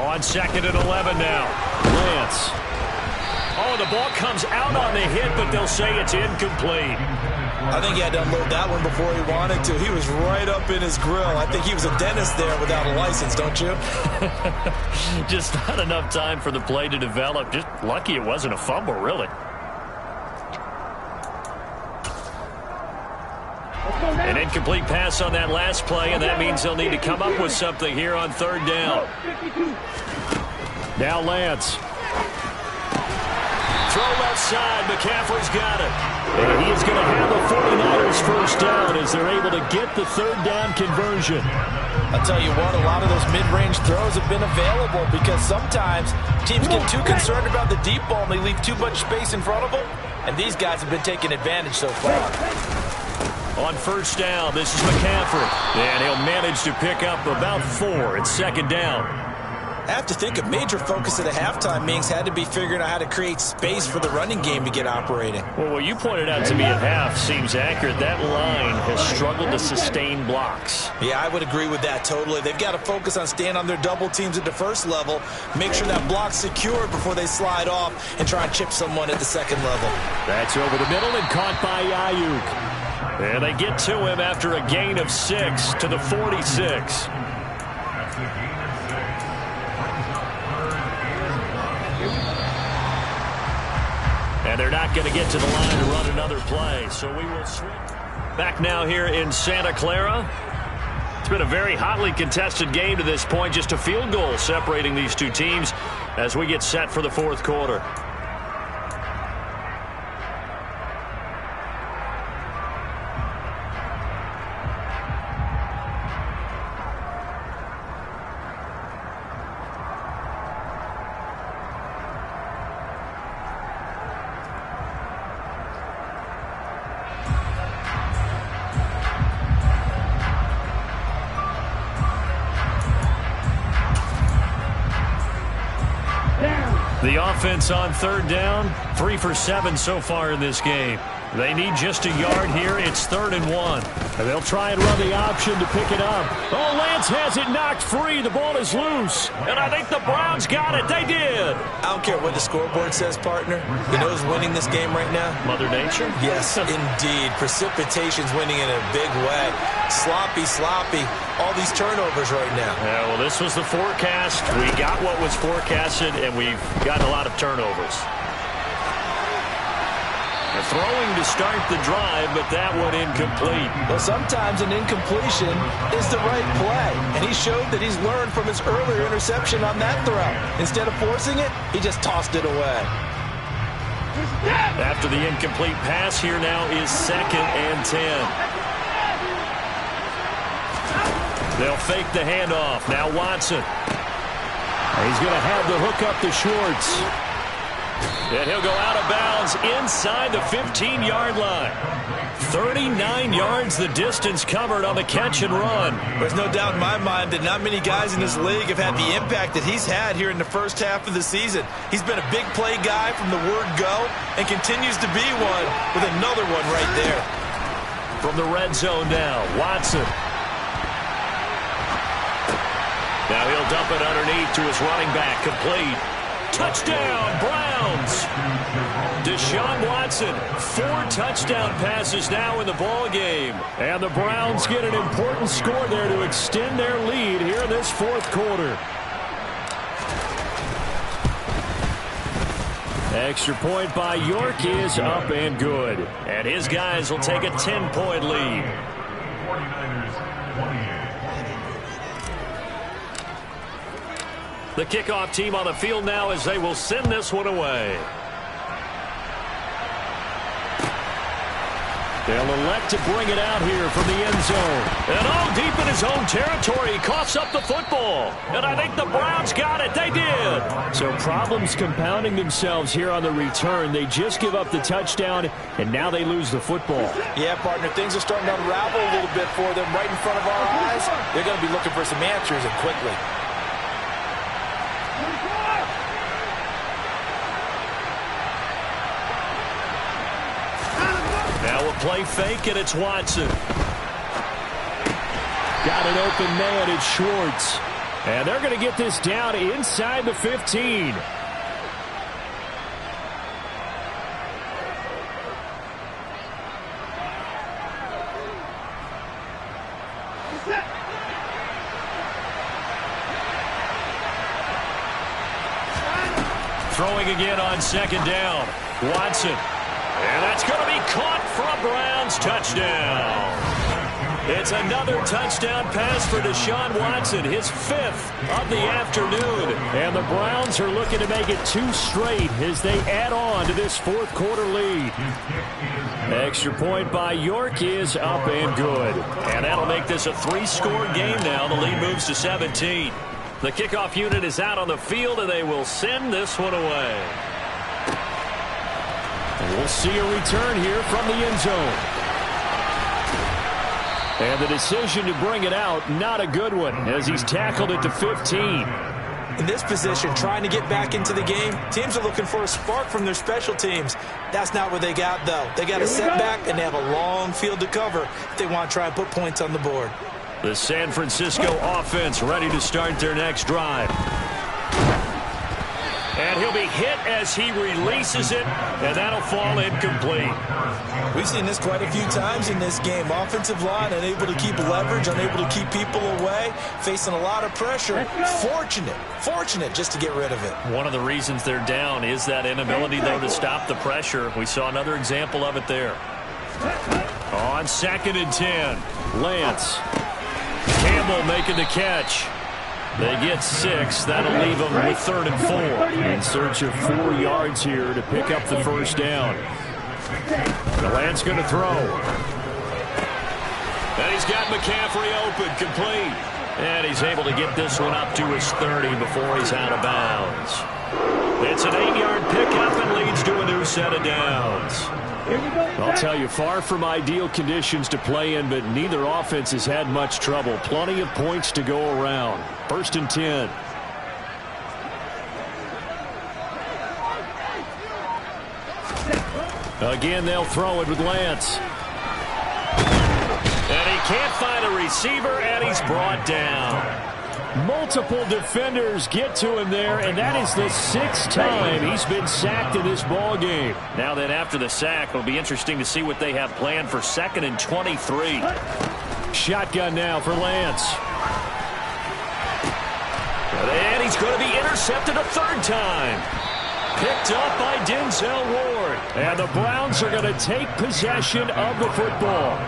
On 2nd and 11 now. Lance. Oh, the ball comes out on the hit, but they'll say it's incomplete. I think he had to unload that one before he wanted to. He was right up in his grill. I think he was a dentist there without a license, don't you? Just not enough time for the play to develop. Just lucky it wasn't a fumble, really. An incomplete pass on that last play, and that means they'll need to come up with something here on 3rd down. Now Lance. Throw left side. McCaffrey's got it. And he is going to have the 49ers first down as they're able to get the 3rd down conversion. I'll tell you what, a lot of those mid-range throws have been available because sometimes teams get too concerned about the deep ball and they leave too much space in front of them. And these guys have been taking advantage so far. On 1st down, this is McCaffrey. And he'll manage to pick up about 4 at 2nd down. I have to think a major focus of the halftime meetings had to be figuring out how to create space for the running game to get operating. Well, what you pointed out to me at half seems accurate. That line has struggled to sustain blocks. Yeah, I would agree with that totally. They've got to focus on staying on their double teams at the first level, make sure that block's secured before they slide off and try and chip someone at the 2nd level. That's over the middle and caught by Ayuk. And they get to him after a gain of 6 to the 46. And they're not going to get to the line to run another play. So we will swing. Back now here in Santa Clara. It's been a very hotly contested game to this point. Just a field goal separating these two teams as we get set for the 4th quarter. The offense on 3rd down, 3 for 7 so far in this game. They need just a yard here. It's 3rd and 1. And they'll try and run the option to pick it up. Oh, Lance has it knocked free. The ball is loose. And I think the Browns got it. They did. I don't care what the scoreboard says, partner. You know who's winning this game right now? Mother Nature? Yes, indeed. Precipitation's winning in a big way. Sloppy. All these turnovers right now. Yeah, well, this was the forecast. We got what was forecasted, and we've gotten a lot of turnovers. Throwing to start the drive, but that one incomplete. Well, sometimes an incompletion is the right play, and he showed that he's learned from his earlier interception on that throw. Instead of forcing it, he just tossed it away. After the incomplete pass, here now is 2nd and 10. They'll fake the handoff. Now Watson. He's going to have the hook up to Schwartz. And he'll go out of bounds inside the 15-yard line. 39 yards the distance covered on the catch and run. There's no doubt in my mind that not many guys in this league have had the impact that he's had here in the first half of the season. He's been a big play guy from the word go and continues to be one with another one right there. From the red zone now, Watson. Now he'll dump it underneath to his running back, complete. Touchdown, Browns. Deshaun Watson, 4 touchdown passes now in the ball game. And the Browns get an important score there to extend their lead here in this 4th quarter. Extra point by York is up and good. And his guys will take a 10-point lead. The kickoff team on the field now as they will send this one away. They'll elect to bring it out here from the end zone. And deep in his own territory, he coughs up the football. And I think the Browns got it. They did. So problems compounding themselves here on the return. They just give up the touchdown, and now they lose the football. Yeah, partner, things are starting to unravel a little bit for them right in front of our eyes. They're going to be looking for some answers, and quickly. Now a play fake, and it's Watson. Got an open man, it's Schwartz. And they're going to get this down inside the 15. Throwing again on second down. Watson. And that's going to be caught for a Browns touchdown. It's another touchdown pass for Deshaun Watson, his 5th of the afternoon. And the Browns are looking to make it 2 straight as they add on to this 4th quarter lead. Extra point by York is up and good. And that'll make this a 3-score game now. The lead moves to 17. The kickoff unit is out on the field, and they will send this one away. And we'll see a return here from the end zone. And the decision to bring it out, not a good one, as he's tackled at the 15. In this position, trying to get back into the game, teams are looking for a spark from their special teams. That's not what they got, though. They got a setback, and they have a long field to cover if they want to try and put points on the board. The San Francisco offense ready to start their next drive. And he'll be hit as he releases it, and that'll fall incomplete. We've seen this quite a few times in this game. Offensive line unable to keep leverage, unable to keep people away, facing a lot of pressure. Fortunate just to get rid of it. One of the reasons they're down is that inability, though, to stop the pressure. We saw another example of it there. On 2nd and 10, Lance. Campbell making the catch. They get 6. That'll leave them with 3rd and 4. In search of 4 yards here to pick up the first down. The Lance going to throw. And he's got McCaffrey open, complete. And he's able to get this one up to his 30 before he's out of bounds. It's an 8-yard pickup and leads to a new set of downs. I'll tell you, far from ideal conditions to play in, but neither offense has had much trouble. Plenty of points to go around. 1st and 10. Again, they'll throw it with Lance. And he can't find a receiver, and he's brought down. Multiple defenders get to him there, and that is the 6th time he's been sacked in this ball game. Now then, after the sack, it'll be interesting to see what they have planned for 2nd and 23. Shotgun now for Lance. And he's going to be intercepted a 3rd time. Picked up by Denzel Ward. And the Browns are going to take possession of the football.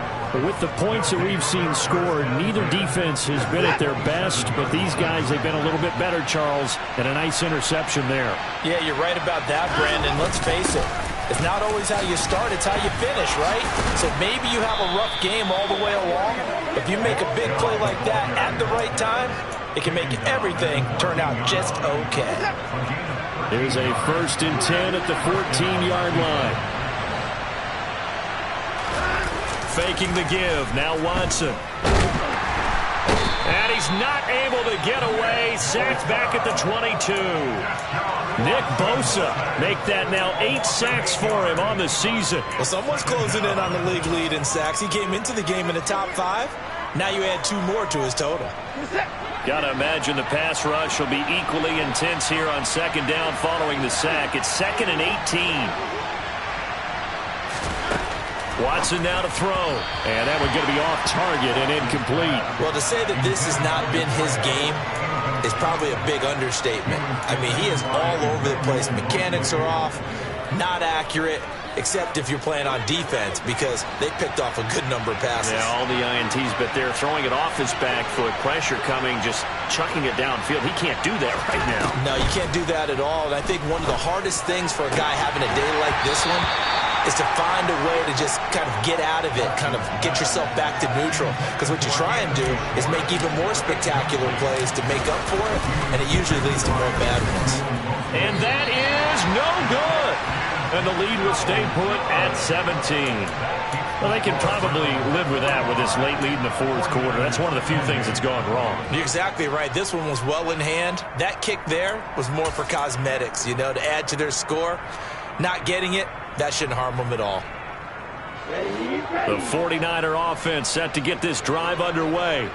With the points that we've seen scored, neither defense has been at their best, but these guys, they've been a little bit better, Charles, and a nice interception there. Yeah, you're right about that, Brandon. Let's face it. It's not always how you start, it's how you finish, right? So maybe you have a rough game all the way along. If you make a big play like that at the right time, it can make everything turn out just okay. There's a 1st and 10 at the 14-yard line. Faking the give. Now Watson. And he's not able to get away. Sacked back at the 22. Nick Bosa make that now 8 sacks for him on the season. Well, someone's closing in on the league lead in sacks. He came into the game in the top 5. Now you add 2 more to his total. Gotta imagine the pass rush will be equally intense here on 2nd down following the sack. It's 2nd and 18. Watson now to throw. And that one's going to be off target and incomplete. Well, to say that this has not been his game is probably a big understatement. I mean, he is all over the place. Mechanics are off, not accurate, except if you're playing on defense, because they picked off a good number of passes. Yeah, all the INTs, but they're throwing it off his back foot. Pressure coming, just chucking it downfield. He can't do that right now. No, you can't do that at all. And I think one of the hardest things for a guy having a day like this one is to find a way to just kind of get out of it, kind of get yourself back to neutral. Because what you try and do is make even more spectacular plays to make up for it, and it usually leads to more bad ones. And that is no good. And the lead will stay put at 17. Well, they can probably live with that with this late lead in the fourth quarter. That's one of the few things that's gone wrong. You're exactly right. This one was well in hand. That kick there was more for cosmetics, you know, to add to their score. Not getting it, that shouldn't harm them at all. The 49er offense set to get this drive underway.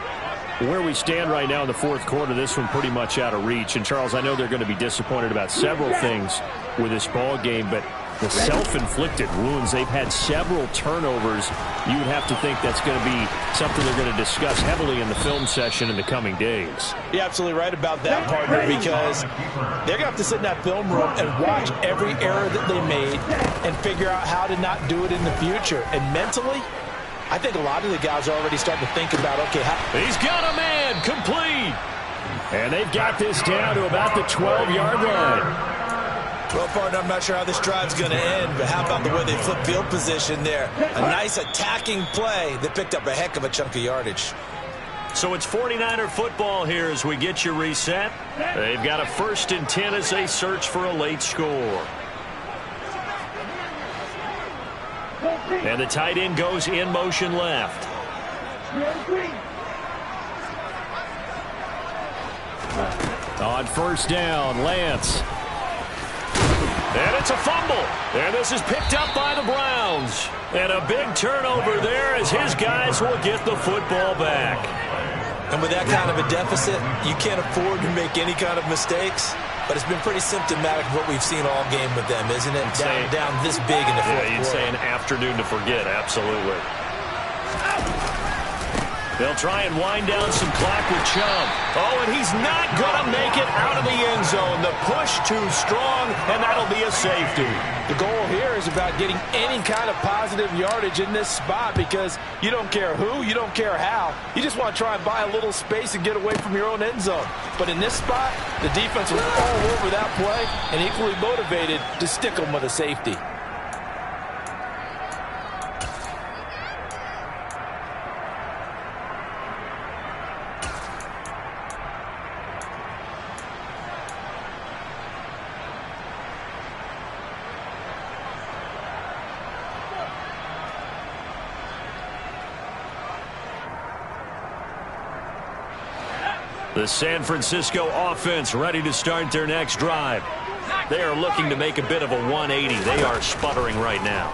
Where we stand right now in the fourth quarter, this one pretty much out of reach. And, Charles, I know they're going to be disappointed about several things with this ball game, but the self-inflicted wounds, they've had several turnovers. You would have to think that's going to be something they're going to discuss heavily in the film session in the coming days. You're absolutely right about that, partner, because they're going to have to sit in that film room and watch every error that they made and figure out how to not do it in the future. And mentally, I think a lot of the guys are already starting to think about, okay, he's got a man complete. And they've got this down to about the 12-yard line. Well, partner, I'm not sure how this drive's going to end, but how about the way they flip field position there? A nice attacking play that picked up a heck of a chunk of yardage. So it's 49er football here as we get you reset. They've got a 1st and 10 as they search for a late score. And the tight end goes in motion left. On 1st down, Lance. And it's a fumble. And this is picked up by the Browns. And a big turnover there as his guys will get the football back. And with that kind of a deficit, you can't afford to make any kind of mistakes. But it's been pretty symptomatic of what we've seen all game with them, isn't it? Down this big in the fourth quarter. You'd say an afternoon to forget, absolutely. They'll try and wind down some clock with Chubb. Oh, and he's not going to make it out of the end zone. The push too strong, and that'll be a safety. The goal here is about getting any kind of positive yardage in this spot because you don't care who, you don't care how. You just want to try and buy a little space and get away from your own end zone. But in this spot, the defense was all over that play and equally motivated to stick them with a safety. The San Francisco offense ready to start their next drive. They are looking to make a bit of a 180. They are sputtering right now.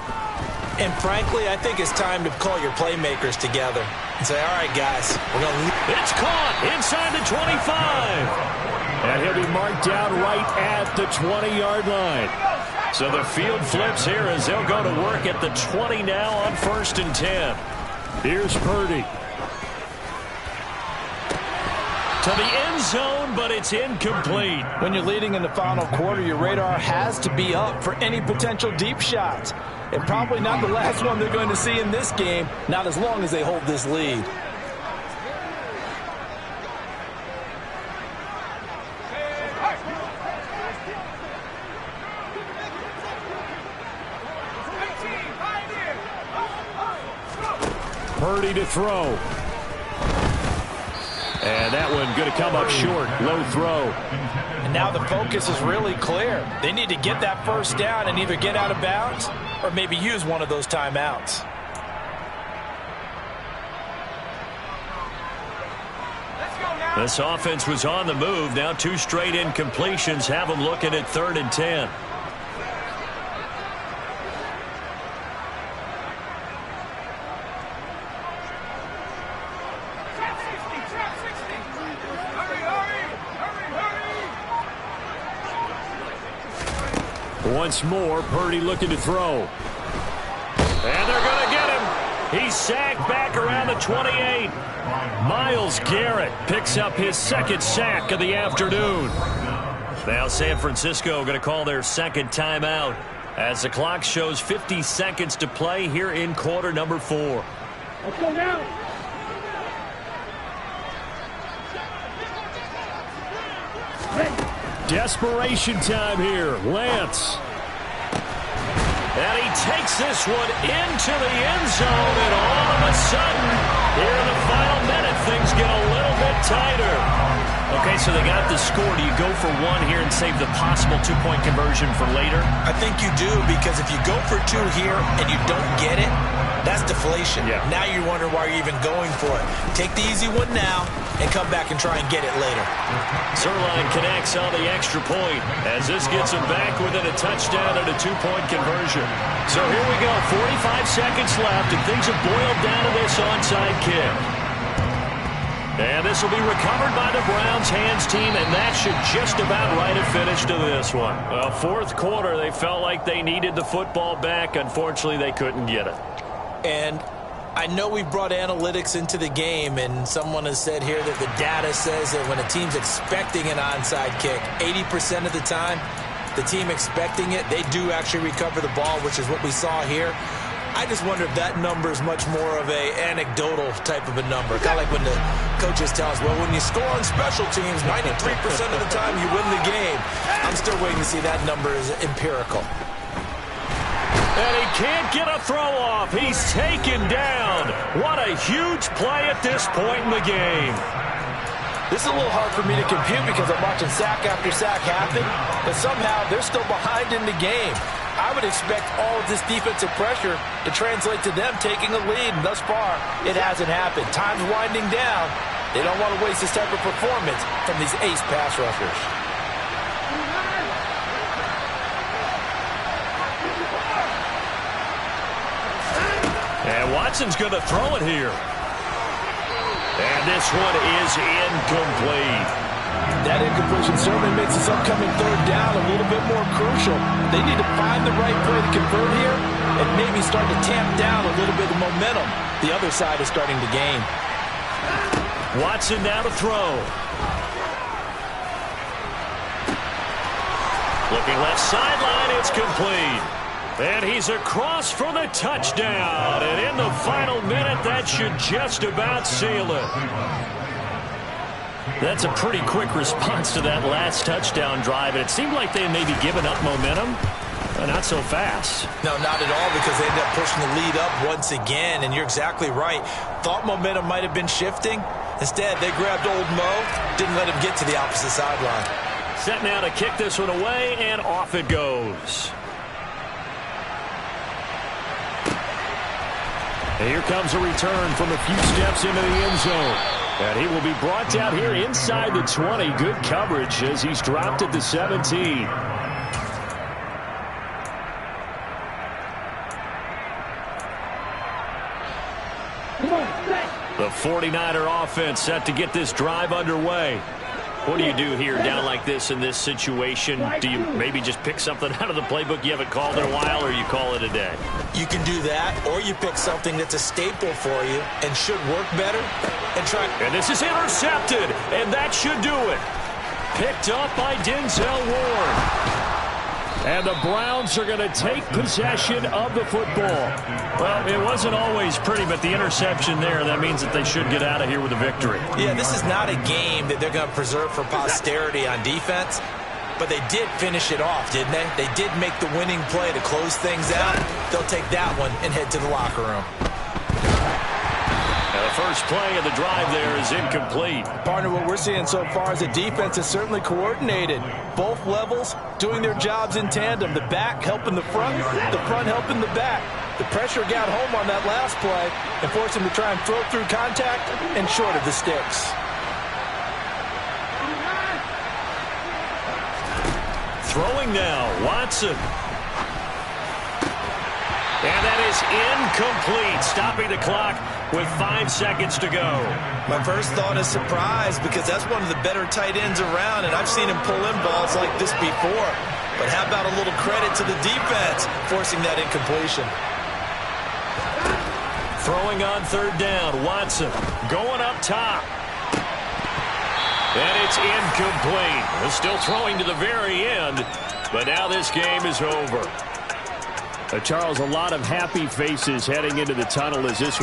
And frankly, I think it's time to call your playmakers together and say, all right, guys, we're going to... It's caught inside the 25. And he'll be marked down right at the 20-yard line. So the field flips here as they'll go to work at the 20 now on 1st and 10. Here's Purdy. To the end zone, but it's incomplete. When you're leading in the final quarter, your radar has to be up for any potential deep shots. And probably not the last one they're going to see in this game, not as long as they hold this lead. Purdy to throw. And that one going to come up short. Low throw. And now the focus is really clear. They need to get that 1st down and either get out of bounds or maybe use one of those timeouts. This offense was on the move. Now 2 straight incompletions have them looking at 3rd and 10. Once more, Purdy looking to throw. And they're going to get him. He's sacked back around the 28. Myles Garrett picks up his 2nd sack of the afternoon. Now San Francisco going to call their 2nd timeout as the clock shows 50 seconds to play here in quarter number 4. Let's go now. Desperation time here. Lance. And he takes this one into the end zone, and all of a sudden, here in the final minute, things get a little bit tighter. Okay, so they got the score. Do you go for one here and save the possible two-point conversion for later? I think you do, because if you go for two here and you don't get it, that's deflation. Yeah. Now you wonder why you're even going for it. Take the easy one now and come back and try and get it later. Zuerlein connects on the extra point as this gets him back within a touchdown and a two-point conversion. So here we go, 45 seconds left, and things have boiled down to this onside kick. And this will be recovered by the Browns hands team, and that should just about write a finish to this one. Fourth quarter, they felt like they needed the football back. Unfortunately, they couldn't get it. And I know we brought analytics into the game, and someone has said here that the data says that when a team's expecting an onside kick, 80% of the time, the team expecting it, they do actually recover the ball, which is what we saw here. I just wonder if that number is much more of a anecdotal type of a number. Kind of like when the coaches tell us, well, when you score on special teams, 93% of the time you win the game. I'm still waiting to see that number is empirical. And he can't get a throw off. He's taken down. What a huge play at this point in the game. This is a little hard for me to compute because I'm watching sack after sack happen, but somehow they're still behind in the game. I would expect all of this defensive pressure to translate to them taking a lead, and thus far, it hasn't happened. Time's winding down. They don't want to waste this type of performance from these ace pass rushers. And Watson's going to throw it here. And this one is incomplete. That incompletion certainly makes this upcoming third down a little bit more crucial. They need to find the right play to convert here and maybe start to tamp down a little bit of momentum. The other side is starting to gain. Watson now to throw. Looking left sideline, it's complete. And he's across for the touchdown. And in the final minute, that should just about seal it. That's a pretty quick response to that last touchdown drive. And it seemed like they may be giving up momentum. Not so fast. No, not at all, because they ended up pushing the lead up once again. And you're exactly right. Thought momentum might have been shifting. Instead, they grabbed old Mo, didn't let him get to the opposite sideline. Set now to kick this one away, and off it goes. And here comes a return from a few steps into the end zone. And he will be brought down here inside the 20. Good coverage as he's dropped at the 17. The 49er offense set to get this drive underway. What do you do here down like this in this situation? Do you maybe just pick something out of the playbook you haven't called in a while, or you call it a day? You can do that, or you pick something that's a staple for you and should work better and try. And this is intercepted, and that should do it. Picked up by Denzel Ward. And the Browns are going to take possession of the football. Well, it wasn't always pretty, but the interception there, that means that they should get out of here with a victory. Yeah, this is not a game that they're going to preserve for posterity on defense, but they did finish it off, didn't they? They did make the winning play to close things out. They'll take that one and head to the locker room. The first play of the drive there is incomplete. Partner, what we're seeing so far is the defense is certainly coordinated. Both levels doing their jobs in tandem. The back helping the front helping the back. The pressure got home on that last play and forced him to try and throw through contact and short of the sticks. Throwing now, Watson. And that is incomplete, stopping the clock with 5 seconds to go. My first thought is surprise, because that's one of the better tight ends around, and I've seen him pull in balls like this before. But how about a little credit to the defense forcing that incompletion? Throwing on third down, Watson going up top. And it's incomplete. They're still throwing to the very end, but now this game is over. Charles, a lot of happy faces heading into the tunnel as this